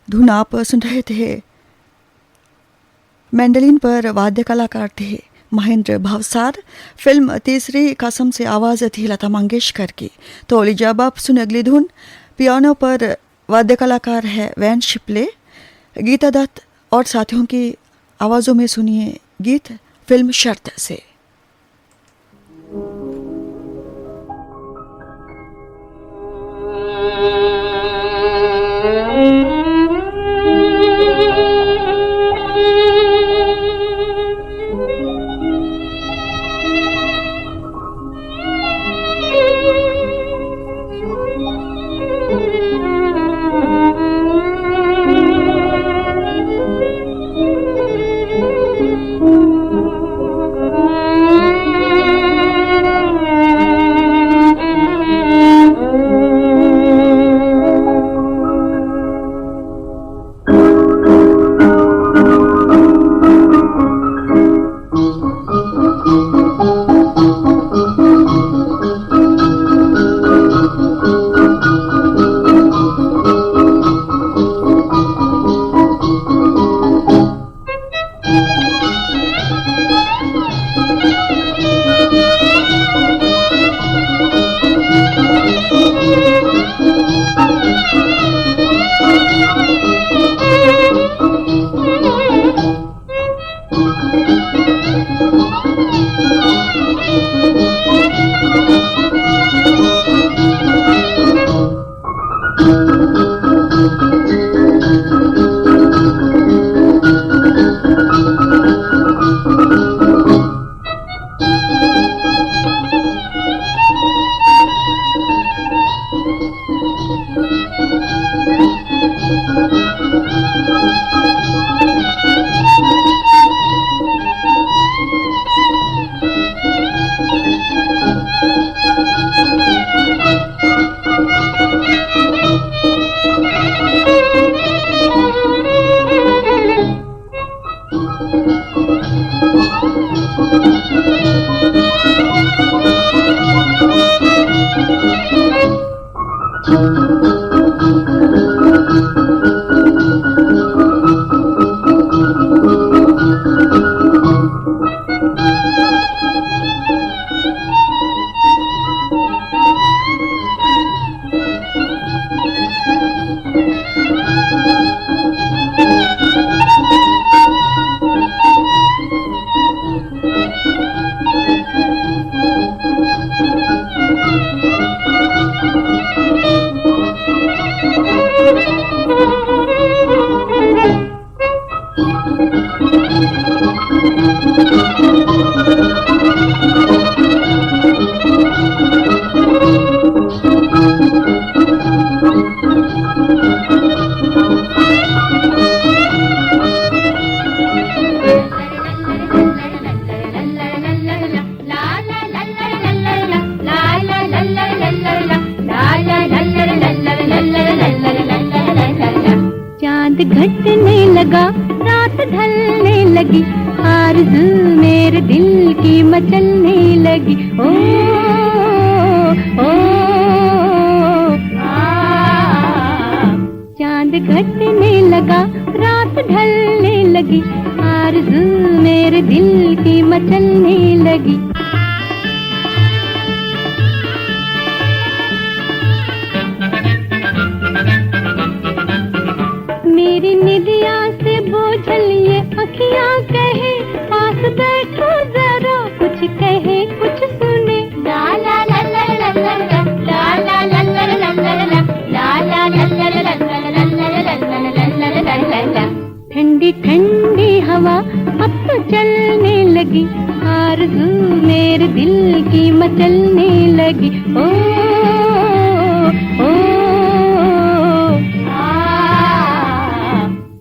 धुन आप सुन रहे थे। मैंडलिन पर वाद्य कलाकार थे महेंद्र भवसार। फिल्म तीसरी कसम से आवाज़ थी लता मंगेशकर की। तो लीजिए अब आप सुन अगली धुन। पियानो पर वाद्य कलाकार है वैन शिपले। गीता दत्त और साथियों की आवाज़ों में सुनिए गीत फिल्म शर्त से। घटने लगा रात ढलने लगी आरज़ू मेरे दिल की मचलने लगी ओ ओ चांद घटने लगा रात ढलने लगी आरज़ू मेरे दिल की मचलने लगी मेरी निदिया से बोझल ये अखियां कहे पास बैठो जरा कुछ कहे कुछ सुने ला ला ला ला ला ला ला ला ला ला ला ला ला ला ला ला ला ठंडी ठंडी हवा अब तो चलने लगी आरज़ू मेरे दिल की मचलने लगी ओ ओ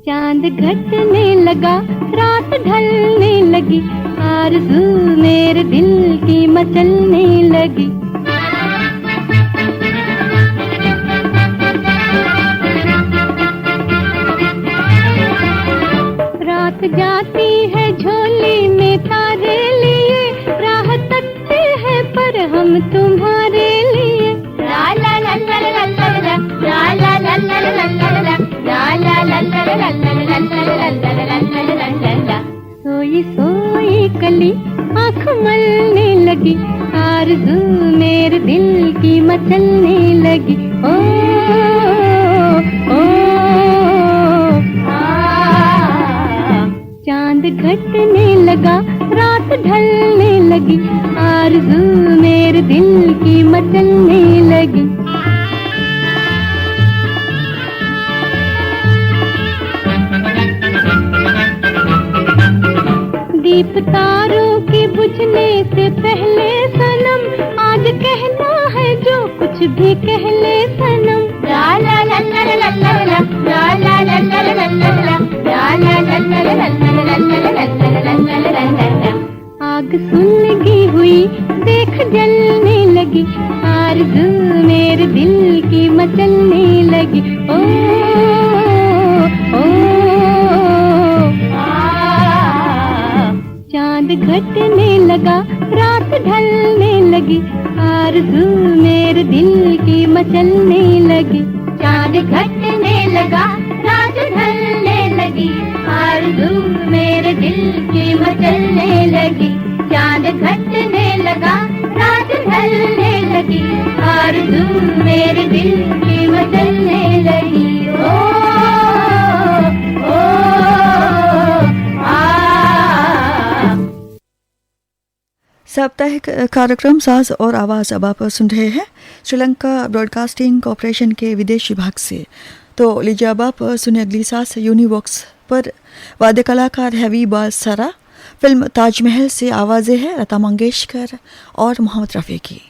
चांद घटने लगा रात ढलने लगी आरज़ू मेरे दिल की मचलने लगी रात जाती है झोली में तारे लिए राह तकते हैं पर हम तुम्हारे लिए ला ला ला ला ला ला सोई सोई कली आँख मलने लगी, आरज़ू मेरे दिल की मचलने लगी। ओ ओ चांद घटने लगा, रात ढलने लगी, आरज़ू मेरे दिल की मचलने लगी। दीप तारों के बुझने से पहले सनम, आज कहना है जो कुछ भी कह ले सनम। ला ला ला ला ला ला ला ला ला ला ला ला ला ला ला। आग सुलगी हुई देख जलने लगी, आरज़ू मेरे दिल की मचलने लगी। ओ ओ चांद घटने लगा, रात ढलने लगी, आरज़ू मेरे दिल की मचलने लगी। चांद घटने लगा, रात ढलने लगी, आरज़ू मेरे दिल की मचलने लगी। चांद घटने लगा, रात ढलने लगी, आरज़ू मेरे दिल की मचलने लगी। ओ ओ साप्ताहिक कार्यक्रम साज और आवाज़ अब आप सुन रहे हैं श्रीलंका ब्रॉडकास्टिंग कॉरपोरेशन के विदेश विभाग से। तो लीजिए अब आप सुने अगली साज यूनिवॉक्स पर वाद्य कलाकार है वीबा सरा। फिल्म ताजमहल से आवाज़ें हैं लता मंगेशकर और मोहम्मद रफ़ी की।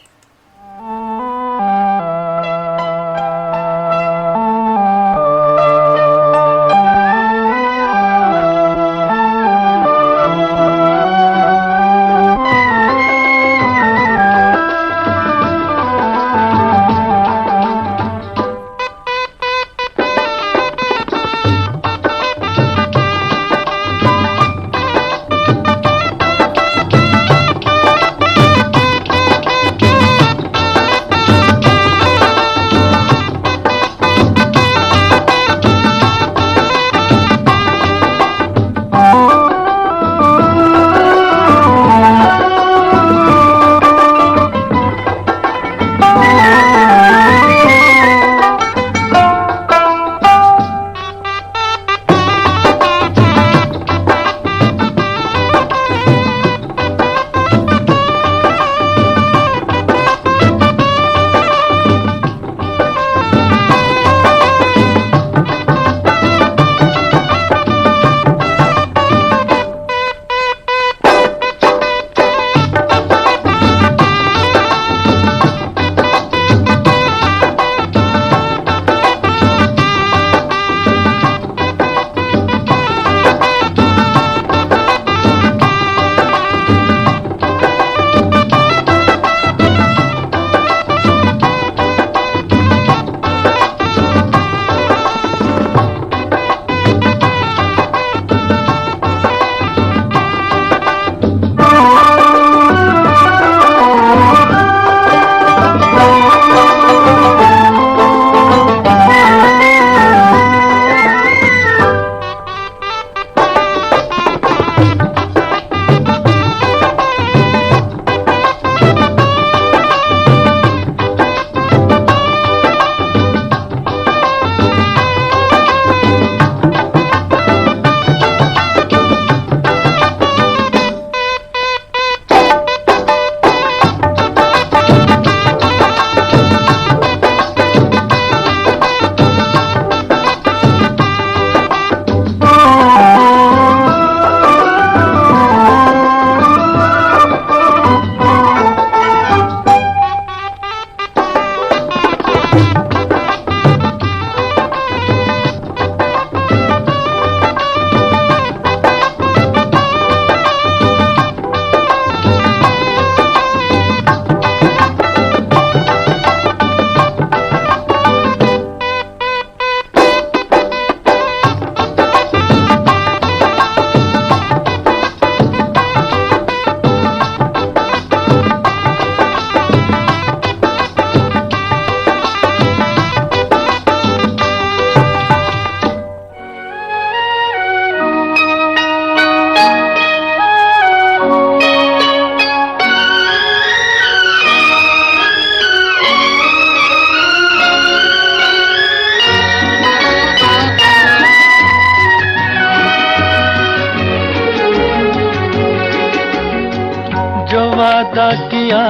वादा किया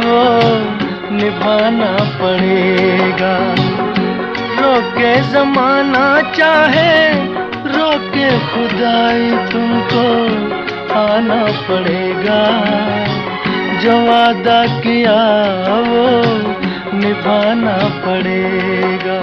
वो निभाना पड़ेगा। रोके जमाना चाहे रोके खुदाई तुमको आना पड़ेगा। जो वादा किया वो निभाना पड़ेगा।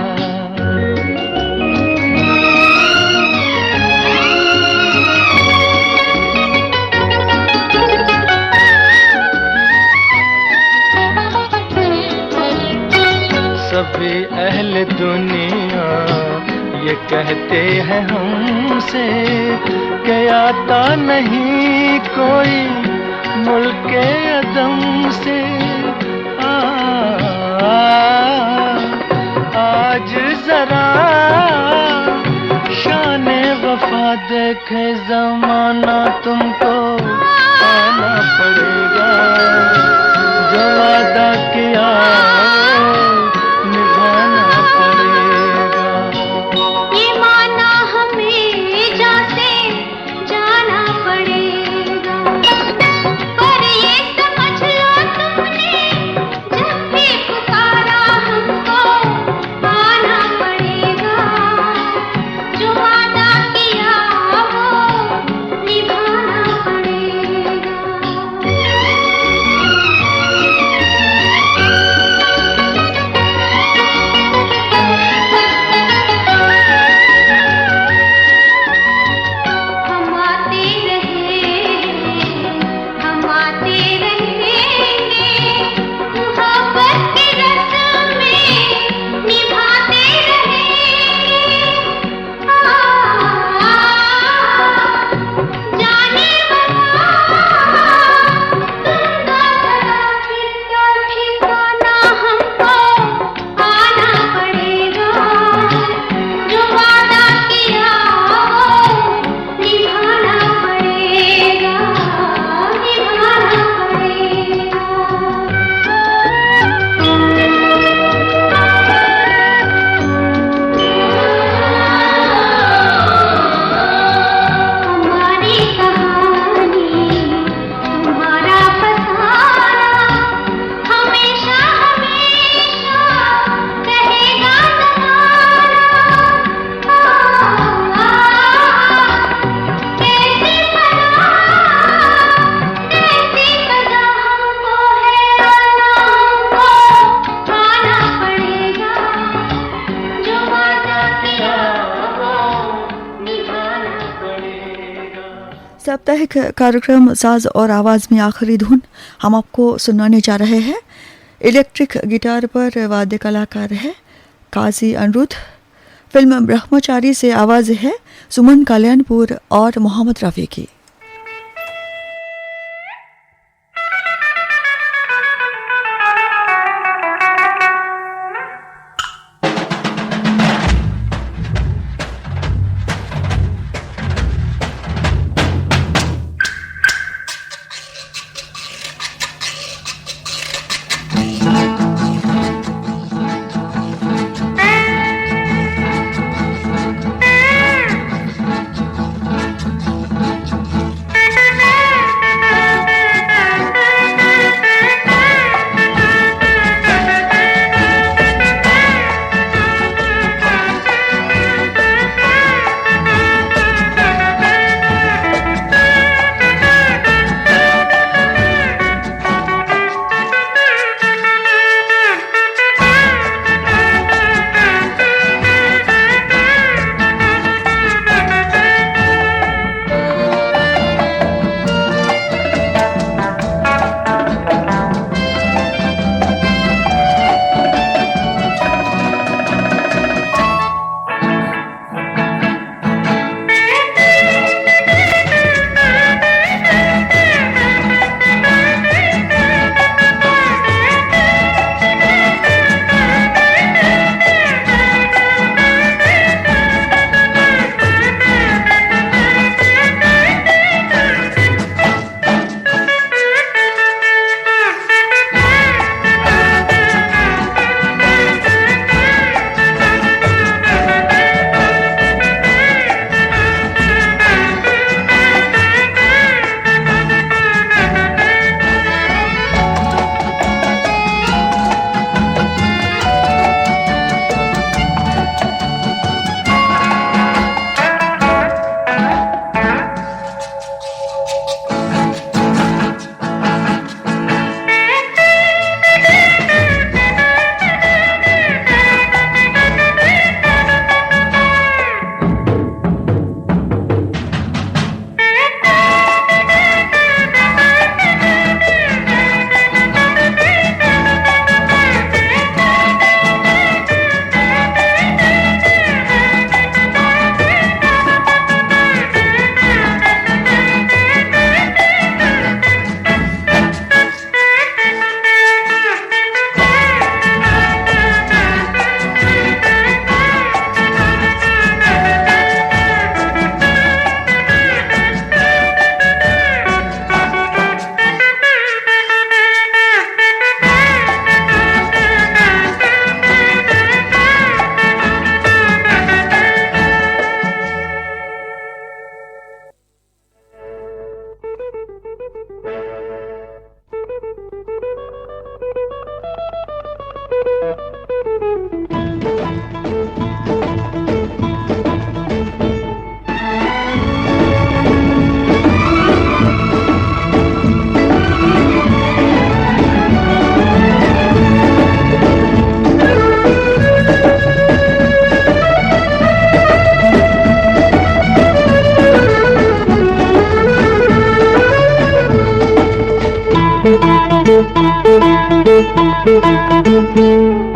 सभी अहले दुनिया ये कहते हैं हमसे कि आता नहीं कोई मुल्के अदम से। आज जरा शाने वफा देखे जमाना तुमको आना पड़ेगा। जो वादा किया साप्ताहिक कार्यक्रम साज और आवाज़ में आखिरी धुन हम आपको सुनाने जा रहे हैं। इलेक्ट्रिक गिटार पर वाद्य कलाकार है काजी अनिरुद्ध। फिल्म ब्रह्मचारी से आवाज़ है सुमन कल्याणपुर और मोहम्मद रफ़ी की।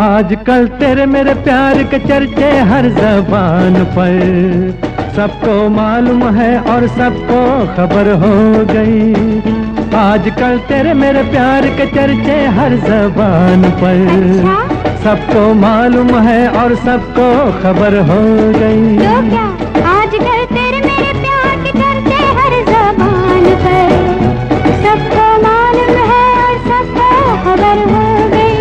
आजकल तेरे मेरे प्यार के चर्चे हर जबान पर, सबको मालूम है और सबको खबर हो गई। आजकल तेरे मेरे प्यार के चर्चे हर जबान पर, सबको मालूम है और सबको खबर हो गई। तो क्या आजकल तेरे मेरे प्यार के चर्चे हर जबान पर, सबको मालूम है और सबको खबर हो गई।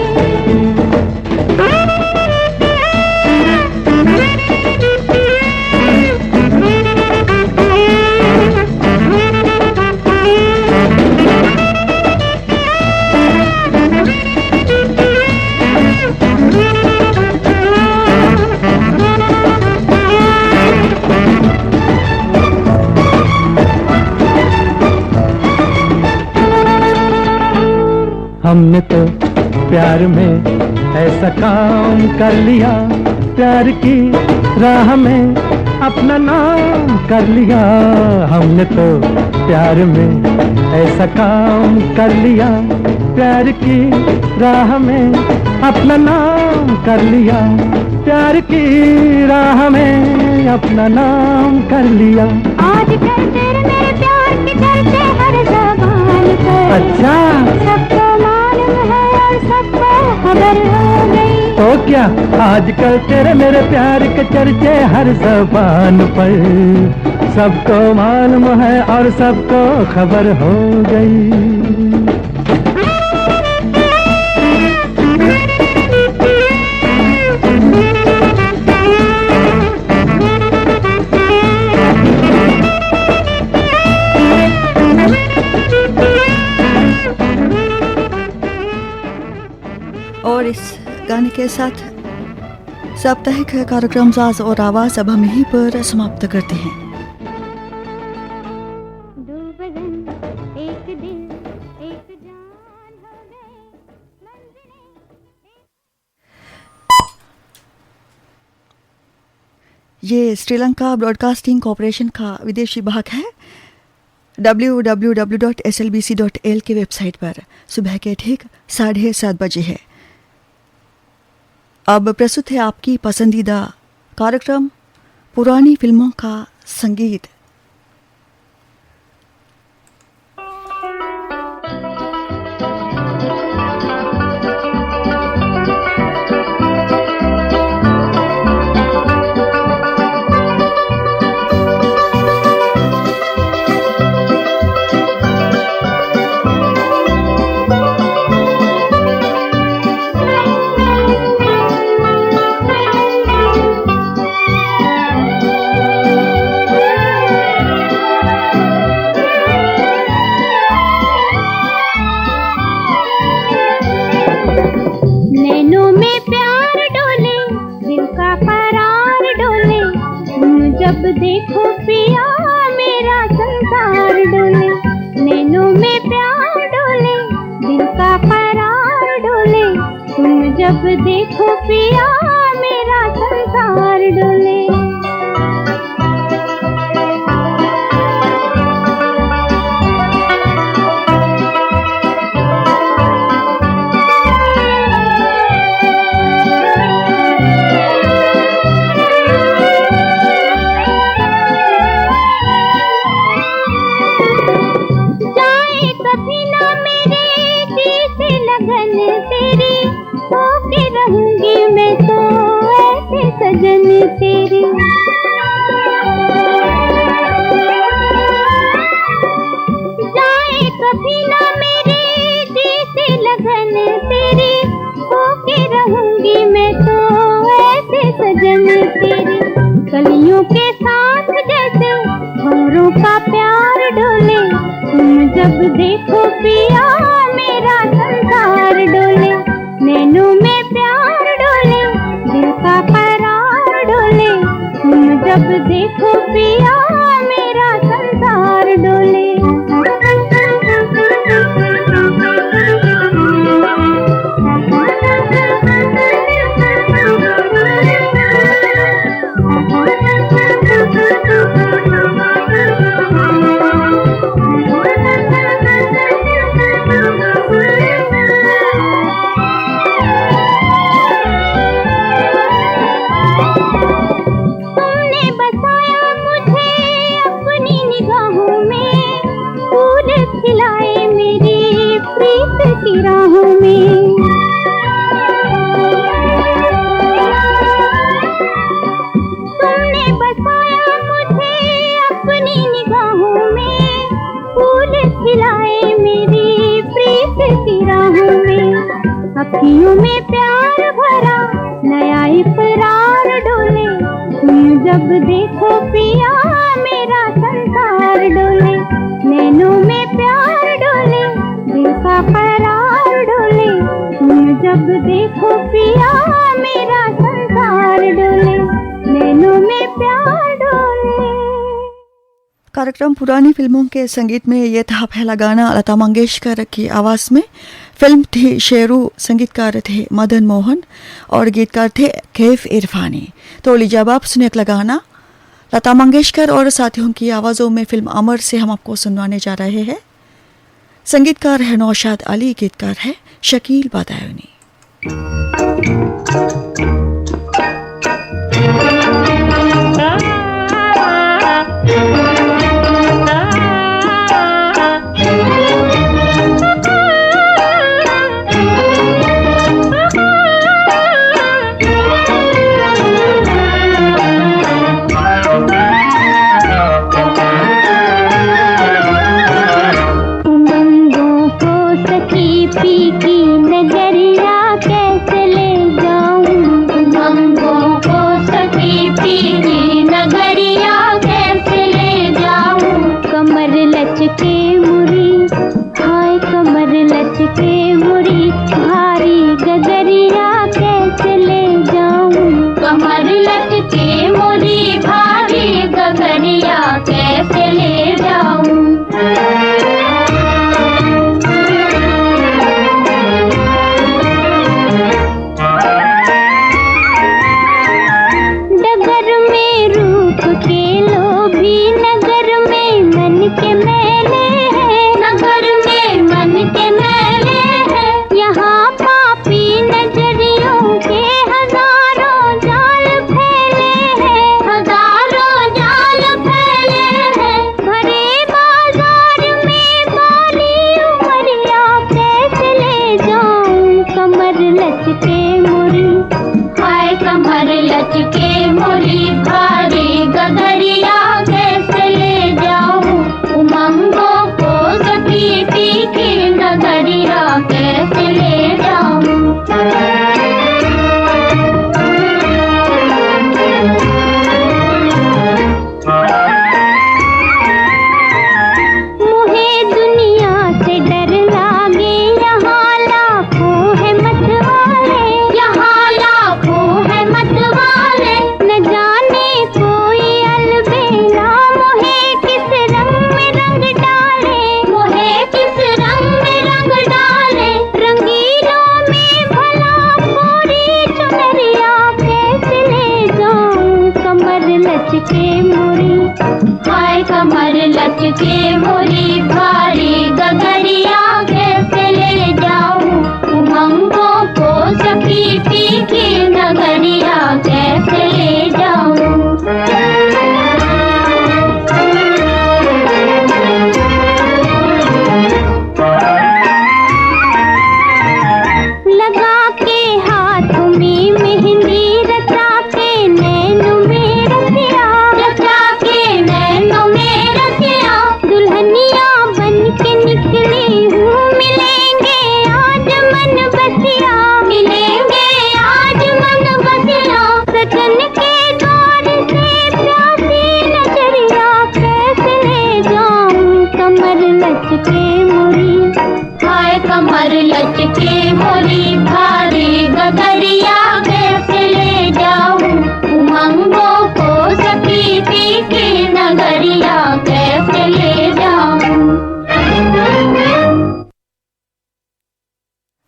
हमने तो प्यार में ऐसा काम कर लिया, प्यार की राह में अपना नाम कर लिया। हमने तो प्यार में ऐसा काम कर लिया, प्यार की राह में अपना नाम कर लिया। प्यार की राह में अपना नाम कर लिया। आजकल तेरे मेरे प्यार के चर्चे हर जबान पर, अच्छा, सबको मालूम है और सबको खबर हो गई। तो क्या आजकल तेरे मेरे प्यार के चर्चे हर जबान पर, सबको मालूम है और सबको खबर हो गई। और इस गाने के साथ साप्ताहिक कार्यक्रम साज और आवाज अब हम यहीं पर समाप्त करते हैं। दो बदन एक दिल एक जान हो गए, ये श्रीलंका ब्रॉडकास्टिंग कॉरपोरेशन का विदेशी भाग है। www.slbc.l की वेबसाइट पर सुबह के ठीक 7:30 बजे है। अब प्रस्तुत है आपकी पसंदीदा कार्यक्रम पुरानी फिल्मों का संगीत। नैनों में प्यार डोले, दिल का करार डोले, तुम जब देखो पिया मेरा संसार डोले। नैनों में प्यार डोले, दिल का करार डोले, तुम जब देखो पिया मेरा संसार डोले। सजन तेरी जाए कभी ना मेरे जैसे लगन तेरी, होके रहूंगी मैं तो ऐसे सजन तेरी। कलियों के साथ जैसे भंवरों का प्यार डोले, तुम जब देखो पिया मेरा संसार डोले। नैनों में प्यार डोले, दिल का करार डोले, तुम जब देखो पिया मेरा संसार डोले। की राहों में। तुमने बसाया मुझे अपनी निगाहों में, फूल खिलाए मेरी प्रीत की राहों में। अखियों में प्यार भरा नया इकरार डोले, तुम जब देखो पिया मेरा संसार डोले। नैनों में प्यार डोले दिल का करार डोले, तुम जब देखो पिया मेरा संसार डोले। नैनों में प्यार डोले। कार्यक्रम पुरानी फिल्मों के संगीत में ये था पहला गाना लता मंगेशकर की आवाज़ में। फिल्म थी शेरू, संगीतकार थे मदन मोहन और गीतकार थे कैफ इरफानी। तो लीजिए अब आप सुने अगला गाना लता मंगेशकर और साथियों की आवाज़ों में फिल्म अमर से हम आपको सुनवाने जा रहे हैं। संगीतकार है नौशाद अली, गीतकार है शकील बदायूनी।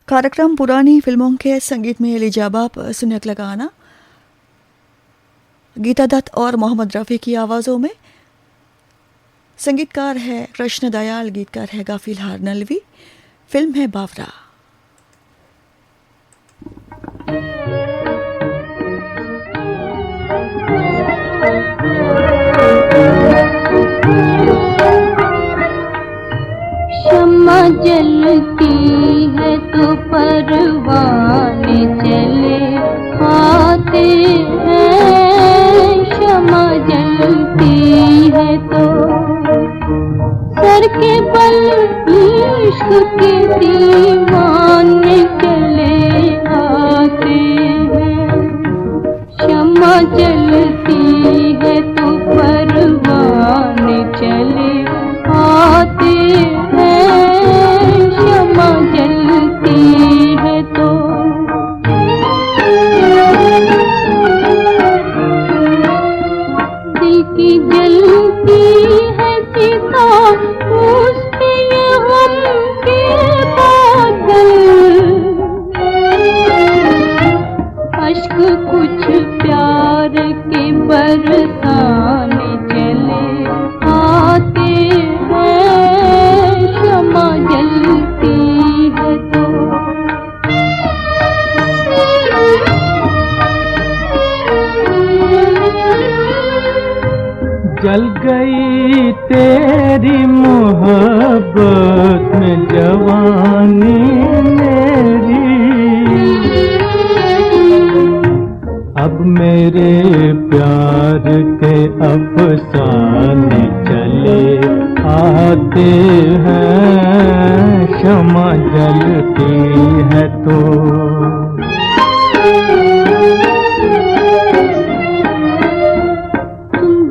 कार्यक्रम पुरानी फिल्मों के संगीत में लिजाबाब सुने अगला गाना गीता दत्त और मोहम्मद रफ़ी की आवाज़ों में। संगीतकार है कृष्ण दयाल, गीतकार है गाफिलहार नलवी। फिल्म है बावरा। शम्मा क्षमा जलती है तो परवाने चले आते हैं, क्षमा जलती है तो सर के बल इश्क के दीवाने चले आते हैं, क्षमा जलती है तो परवाने चले आते हैं, क्षमा जलती है तो दिल की जलती है सीता उसके ये हम के बादल, अश्क कुछ प्यार के बरसाने चले आते हैं, क्षमा जलती है तो जल गई तेरी मोहब्बत में जवानी मेरी, अब मेरे प्यार के अफसाने चले आते हैं, क्षमा जलती है तो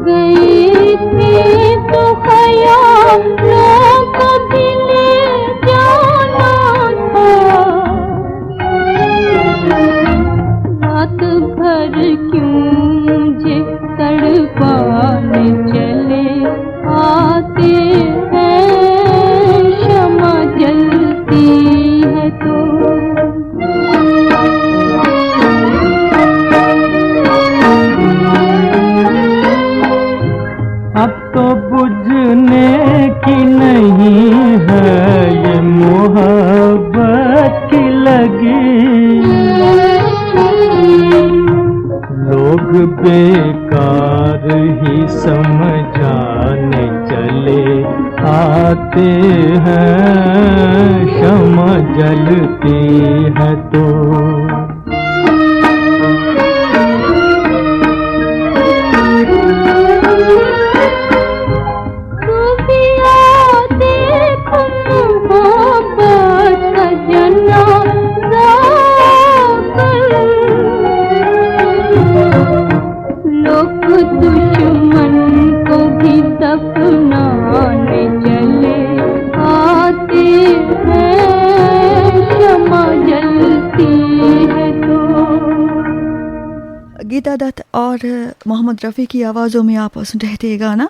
गए थे तो ख्यालों को भी ले जाना था, रात भर क्यों मुझे तड़पाने चले आते हैं, क्षमा जलती है तो अब तो बुझने की नहीं है ये मोहब्बत की लगी, लोग बेकार ही समझाने चले आते हैं, क्षमा जलती है तो दुश्मन को भी दफनाने चले आते हैं, क्षमा जलती है तो गीता दत्त और मोहम्मद रफ़ी की आवाज़ों में आप सुन रहे थे गाना।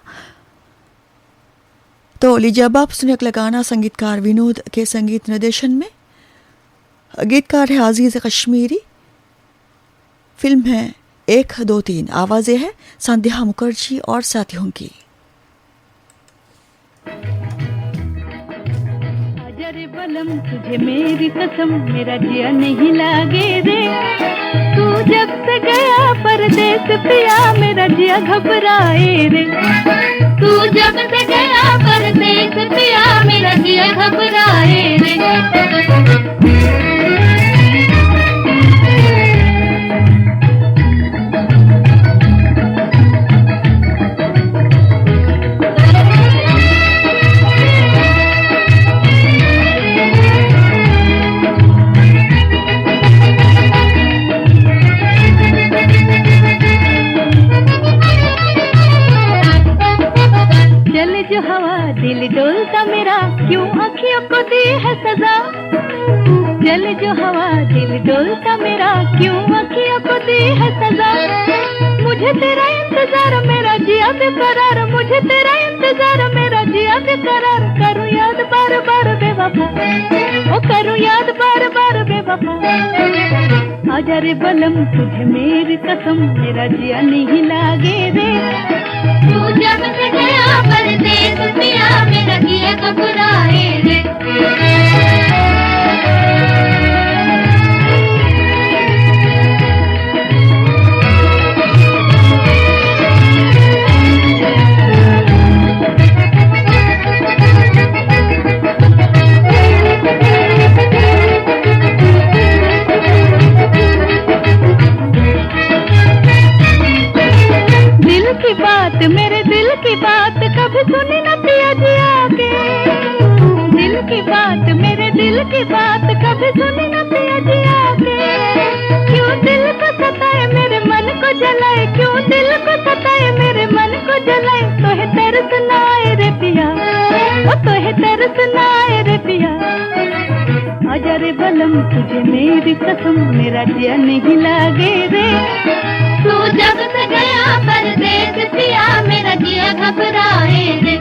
तो लीजिए अब आप सुने अगला गाना संगीतकार विनोद के संगीत निर्देशन में, गीतकार है अजीज कश्मीरी, फिल्म है 1 2 3, आवाज़ें हैं संध्या मुखर्जी और साथियों की। आजा रे बलम तुझे मेरी कसम मेरा जिया नहीं लागे रे, तू जब से गया परदेस पिया मेरा जिया घबराए रे, तू जब से गया परदेस पिया मेरा जिया घबराए रे। जो हवा दिल डोलता मेरा क्यों आँखियों को दी है सजा, जल जो हवा दिल डोलता मेरा क्यों आँखियों को दी है सजा, मुझे तेरा इंतजार मेरा जिया बेकरार, मुझे तेरा इंतजार मेरा जिया बेकरार, करूँ याद बार बार बेवफा, ओ करूँ याद बार बार बेवफा। आजा रे बलम तुझे मेरी कसम मेरा जिया नहीं लागे रे, तू जब से गया परदेस पिया मेरा जिया घबराए रे। दिल की बात कभी सुनी न पिया जी आके। क्यों दिल को सताए मेरे मन को जलाए, क्यों दिल को सताए मेरे मन को जलाए। तो है तरस ना आए रे पिया, ओ तो है तरस ना आए रे पिया। आजा रे बलम तुझे मेरी कसम, मेरा जिया नहीं लागे रे। तू जब से गया परदेस पिया, मेरा जिया घबराए रे।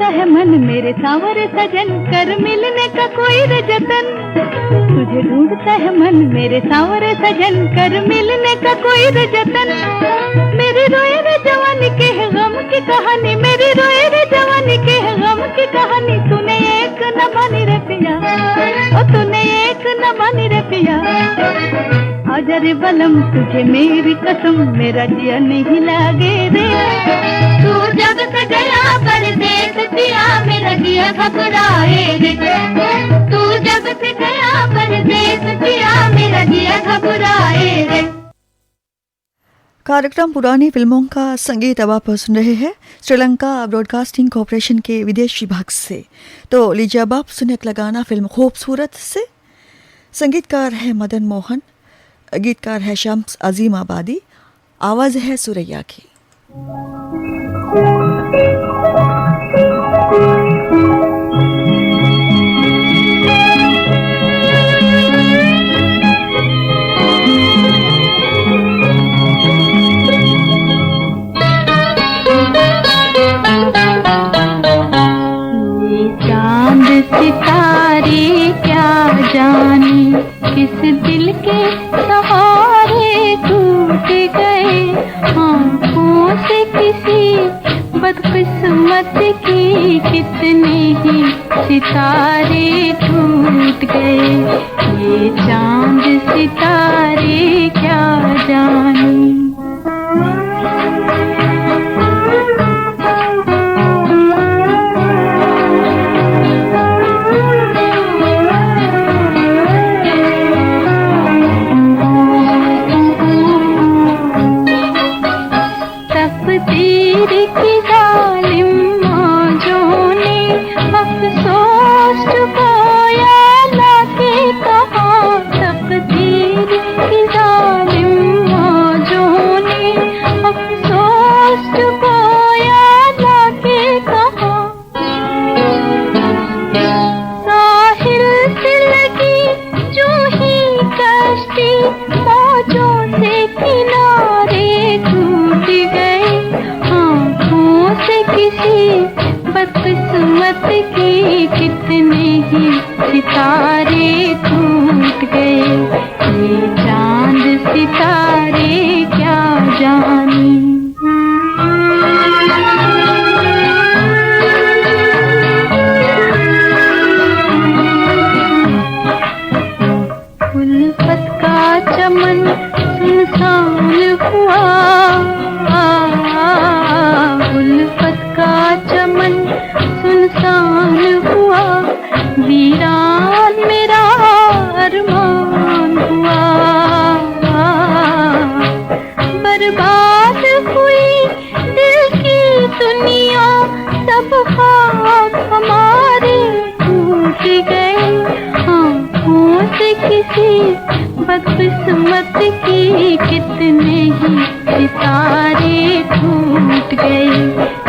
है मन मेरे सांवरे सजन, कर मिलने का कोई रे जतन। तुझे ढूंढता है मन मेरे सांवरे सजन, कर मिलने का कोई रे जतन। मेरी रोए रे जवानी के है गम की कहानी, मेरी रोए रे जवानी के है गम की कहानी। तूने एक न मानी रे पिया, ओ तूने एक न मानी रे पिया। आजा रे बलम तुझे मेरी कसम, मेरा जिया नहीं लागे रे। तू जब से गया परदेस पिया, मेरा जिया घबराए रे। तू जब से गया परदेस पिया, मेरा जिया घबराए रे। कार्यक्रम पुरानी फिल्मों का संगीत अब आप सुन रहे हैं श्रीलंका ब्रॉडकास्टिंग कॉरपोरेशन के विदेश विभाग से। तो लीजिए अब आप सुने अगला गाना फिल्म खूबसूरत से। संगीतकार है मदन मोहन, गीतकार है शम्स अजीम आबादी, आवाज़ है सुरैया की। चांद सितारे क्या जाने, किस दिल के सहारे टूट गए। आँखों से किसी बदकिस्मत की कितने ही सितारे टूट गए। ये चांद सितारे क्या जाने। बदकिस्मत की कितने ही सितारे टूट गए।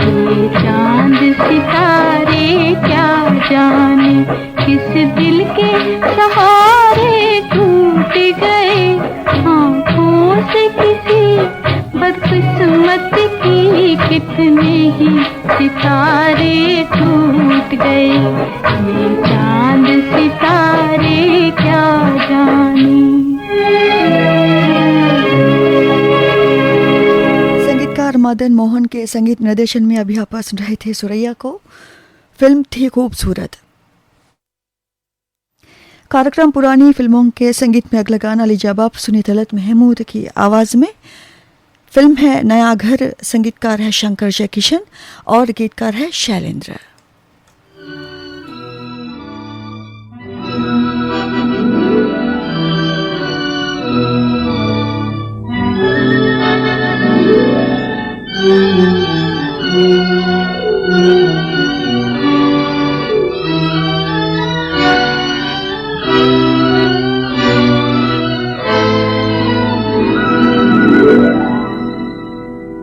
ये चांद सितारे क्या जाने, किस दिल के सहारे टूट गए। आँखों से किसी बदकिस्मत की कितने ही सितारे टूट गए। ये चांद सितारे क्या जाने। संगीतकार मदन मोहन के संगीत निर्देशन में अभी आप सुन रहे थे सुरैया को। फिल्म थी खूबसूरत। कार्यक्रम पुरानी फिल्मों के संगीत में अगला गाना लीजिए अब आप सुनी तलत महमूद की आवाज़ में। फिल्म है नया घर, संगीतकार है शंकर जयकिशन और गीतकार है शैलेंद्र।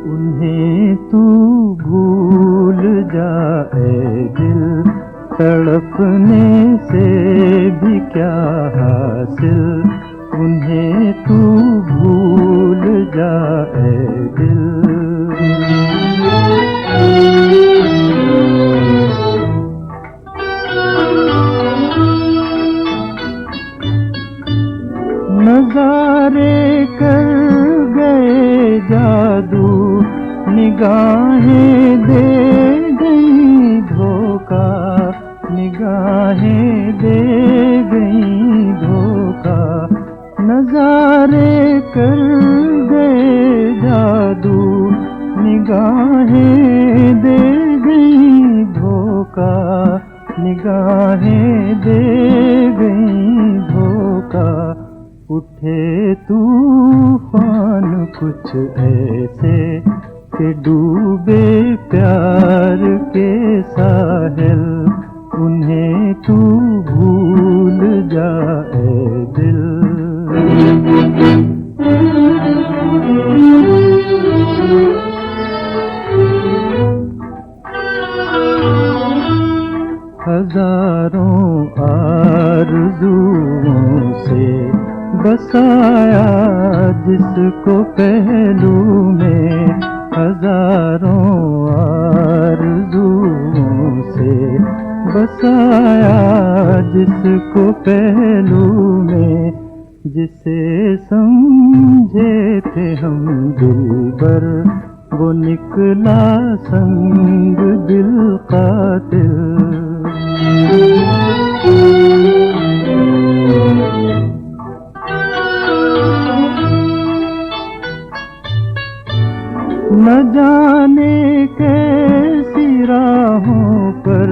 उन्हें तू भूल जाए दिल, तड़पने से भी क्या हासिल। उन्हें तू भूल जाए दिल। नजारे कर गए जादू, निगाहें दे गई धोखा, निगाहें दे गई धोखा। नजारे कर गए जादू, निगाहें दे गई धोखा, निगाहें दे गई धोखा। उठे तूफान कुछ ऐसे कि डूबे प्यार के साहिल। उन्हें तू भूल जाए दिल। हजारों आरज़ुओं से बसाया जिसको पहलू में, हजारों आरज़ुओं से बसाया जिसको पहलू में। जिसे समझे थे हम दिलबर, वो निकला संग दिल कातिल। न जाने कैसी राहों पर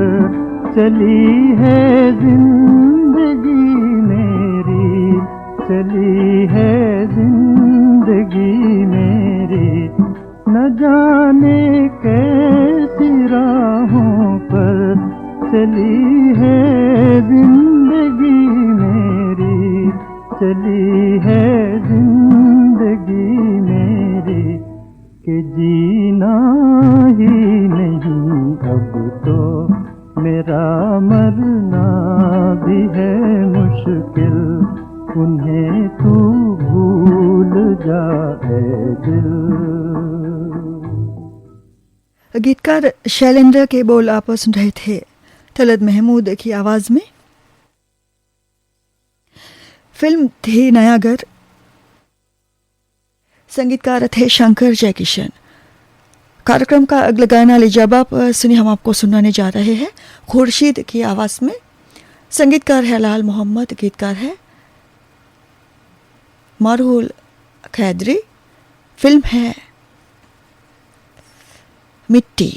चली है जिंदगी मेरी, चली है जिंदगी मेरी। न जाने कैसी राहों पर चली है जिंदगी मेरी, चली है जिंदगी मेरी। कि जीना ही नहीं अब तो मेरा मरना भी है मुश्किल। उन्हें तू भूल जाए दिल। गीतकार शैलेंद्र के बोल आप सुन रहे थे तलत महमूद की आवाज में। फिल्म थी नया घर, संगीतकार थे शंकर जयकिशन। कार्यक्रम का अगला गाना लिजाबाब सुनिए हम आपको सुनाने जा रहे हैं खुर्शीद की आवाज में। संगीतकार है लाल मोहम्मद, गीतकार है मारूल खैदरी। फिल्म है मिट्टी।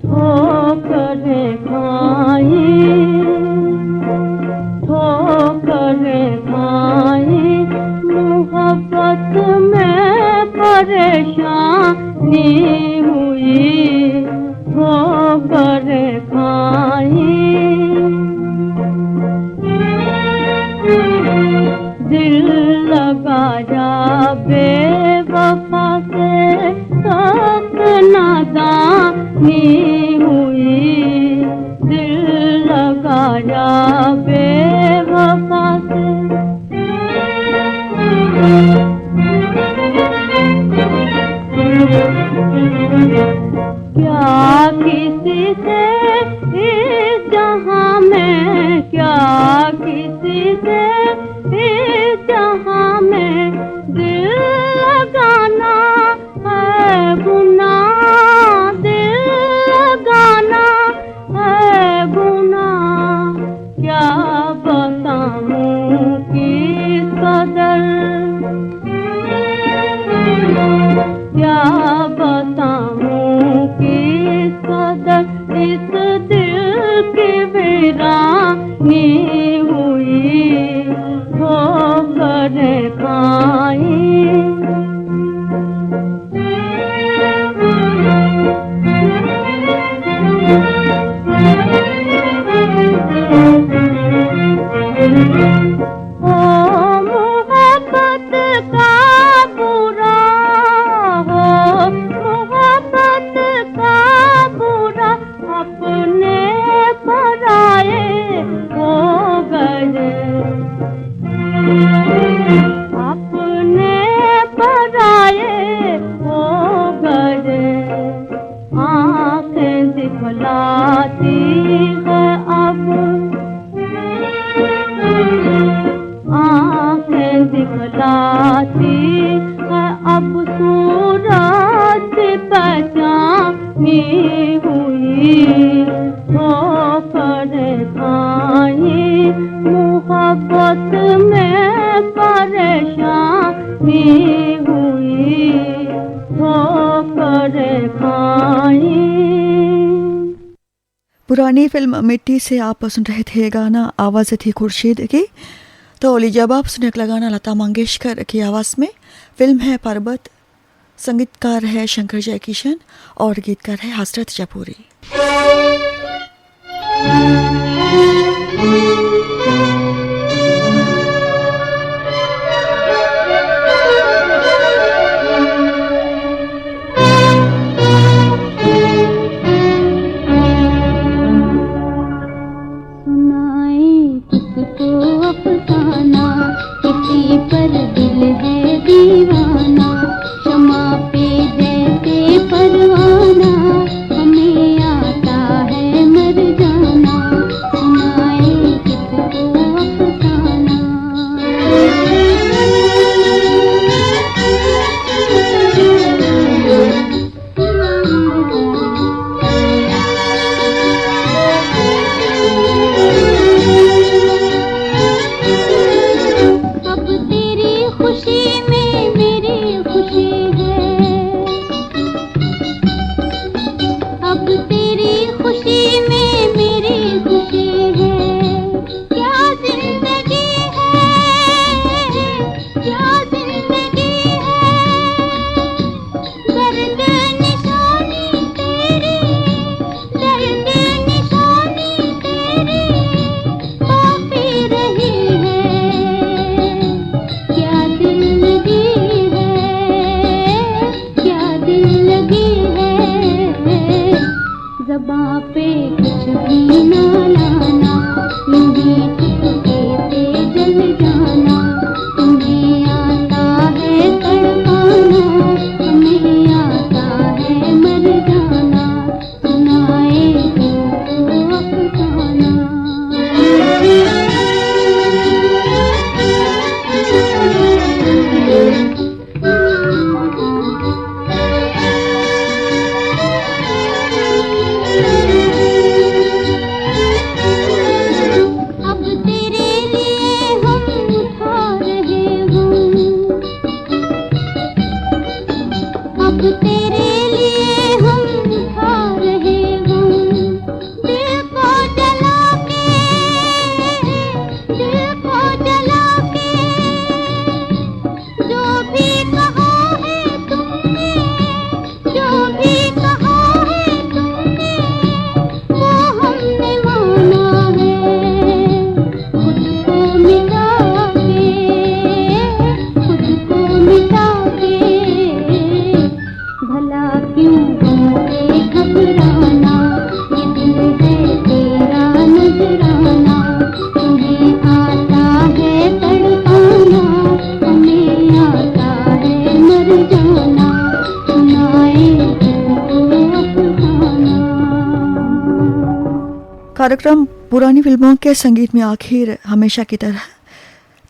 ठोकरें खाई, ठोकरें खाई, मोहब्बत में परेशानी हुई। ठोकरें खाई, दिल लगाया बेवफा से, सख्त नादानी हुई। दिल लगाया बेवफा से। में हुई ठोकर खाई, मोहब्बत में परेशानी हुई ठोकर खाई। पुरानी फिल्म मिट्टी से आप सुन रहे थे गाना, आवाज़ थी खुर्शीद की। तो लीजिए अब आप सुनने का गाना लता मंगेशकर की आवाज़ में। फिल्म है पर्वत, संगीतकार है शंकर जयकिशन और गीतकार है हसरत जयपुरी। कार्यक्रम पुरानी फिल्मों के संगीत में आखिर हमेशा की तरह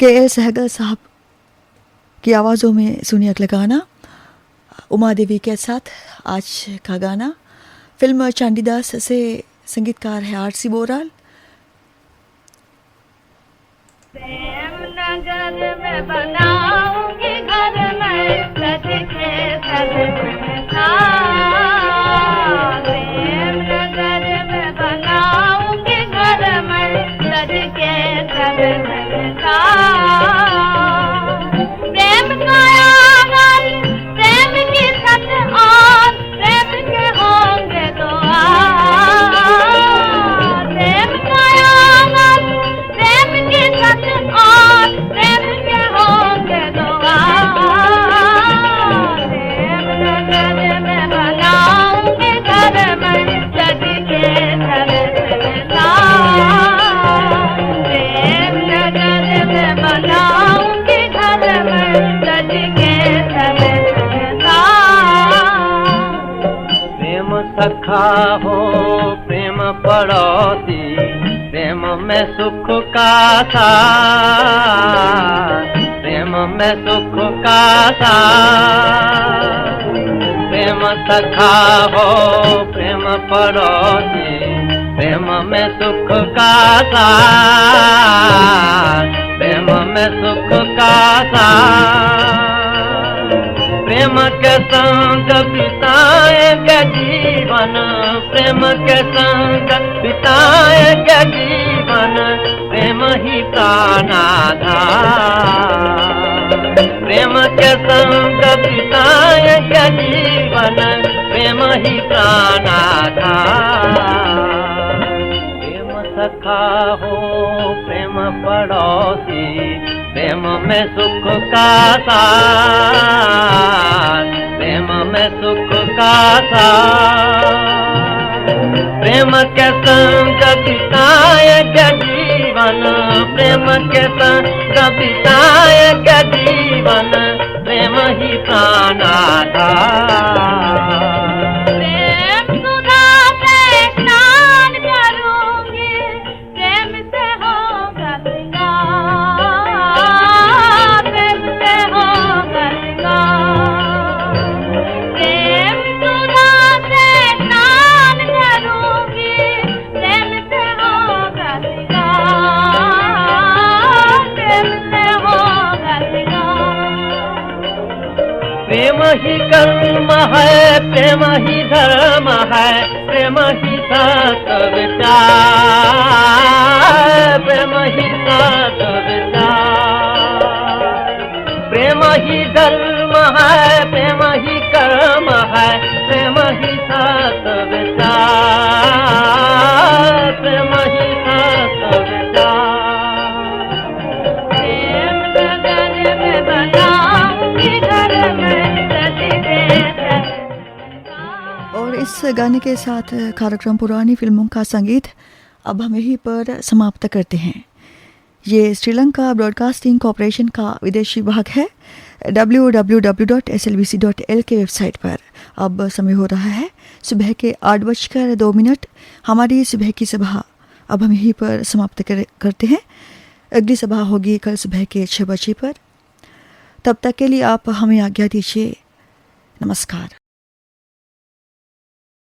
के.एल. सहगल साहब की आवाज़ों में सुनिए अगला गाना, उमा देवी के साथ आज का गाना। फिल्म चंडीदास से संगीतकार है आर.सी. बोराल। प्रेम नगर में बनाऊंगी घर में सज के सजना, प्रेम नगर में बनाऊंगी घर में सज के सजना, प्रेम का आंगन प्रेम की छत और प्रेम के होंगे द्वार, प्रेम का आंगन प्रेम की छत और प्रेम के होंगे द्वार, प्रेम नगर में बनाऊंगी घर में सज के सजना, प्रेम नगर में बनाऊंगी घर में सज के सजना। प्रेम सखा हो प्रेम पड़ोसी, प्रेम में सुख का साथ, प्रेम में सुख का साथ, प्रेम सखा हो प्रेम पड़ोसी, प्रेम में सुख का साथ, प्रेम में सुख का साथ। प्रेम के संग बिताएंगे जीवन, प्रेम के संग बिताएंगे जीवन, प्रेम ही प्राणाधार। प्रेम के संग बिताएंगे जीवन, प्रेम ही प्राणाधार। प्रेम सखा हो प्रेम पड़ोसी, प्रेम में सुख का साथ, प्रेम में सुख का साथ। प्रेम के संग बिताएंगे जीवन, प्रेम के संग बिताएंगे जीवन, प्रेम ही प्राणाधार। प्रेम सुधा से स्नान करूंगी, प्रेम से होगा श्रृंगार, प्रेम से होगा श्रृंगार। प्रेम सुधा से स्नान करूंगी, प्रेम से होगा श्रृंगार, प्रेम से होगा श्रृंगार। प्रेम ही कर्म है, प्रेम ही धर्म है, प्रेम ही सत्य विचार, प्रेम ही सत्य विचार। प्रेम ही धर्म है, प्रेम ही कर्म है, प्रेम ही सत्य विचार, प्रेम ही सत्य विचार। प्रेम गगन में बनाऊंगी घर में सजी देकर। और इस गाने के साथ कार्यक्रम पुरानी फिल्मों का संगीत अब हम यहीं पर समाप्त करते हैं। ये श्रीलंका ब्रॉडकास्टिंग कॉरपोरेशन का विदेशी विभाग है। www.slbc.l के वेबसाइट पर अब समय हो रहा है सुबह के 8:02। हमारी सुबह की सभा अब हम यहीं पर समाप्त करते हैं। अगली सभा होगी कल सुबह के 6 बजे पर। तब तक के लिए आप हमें आज्ञा दीजिए। नमस्कार।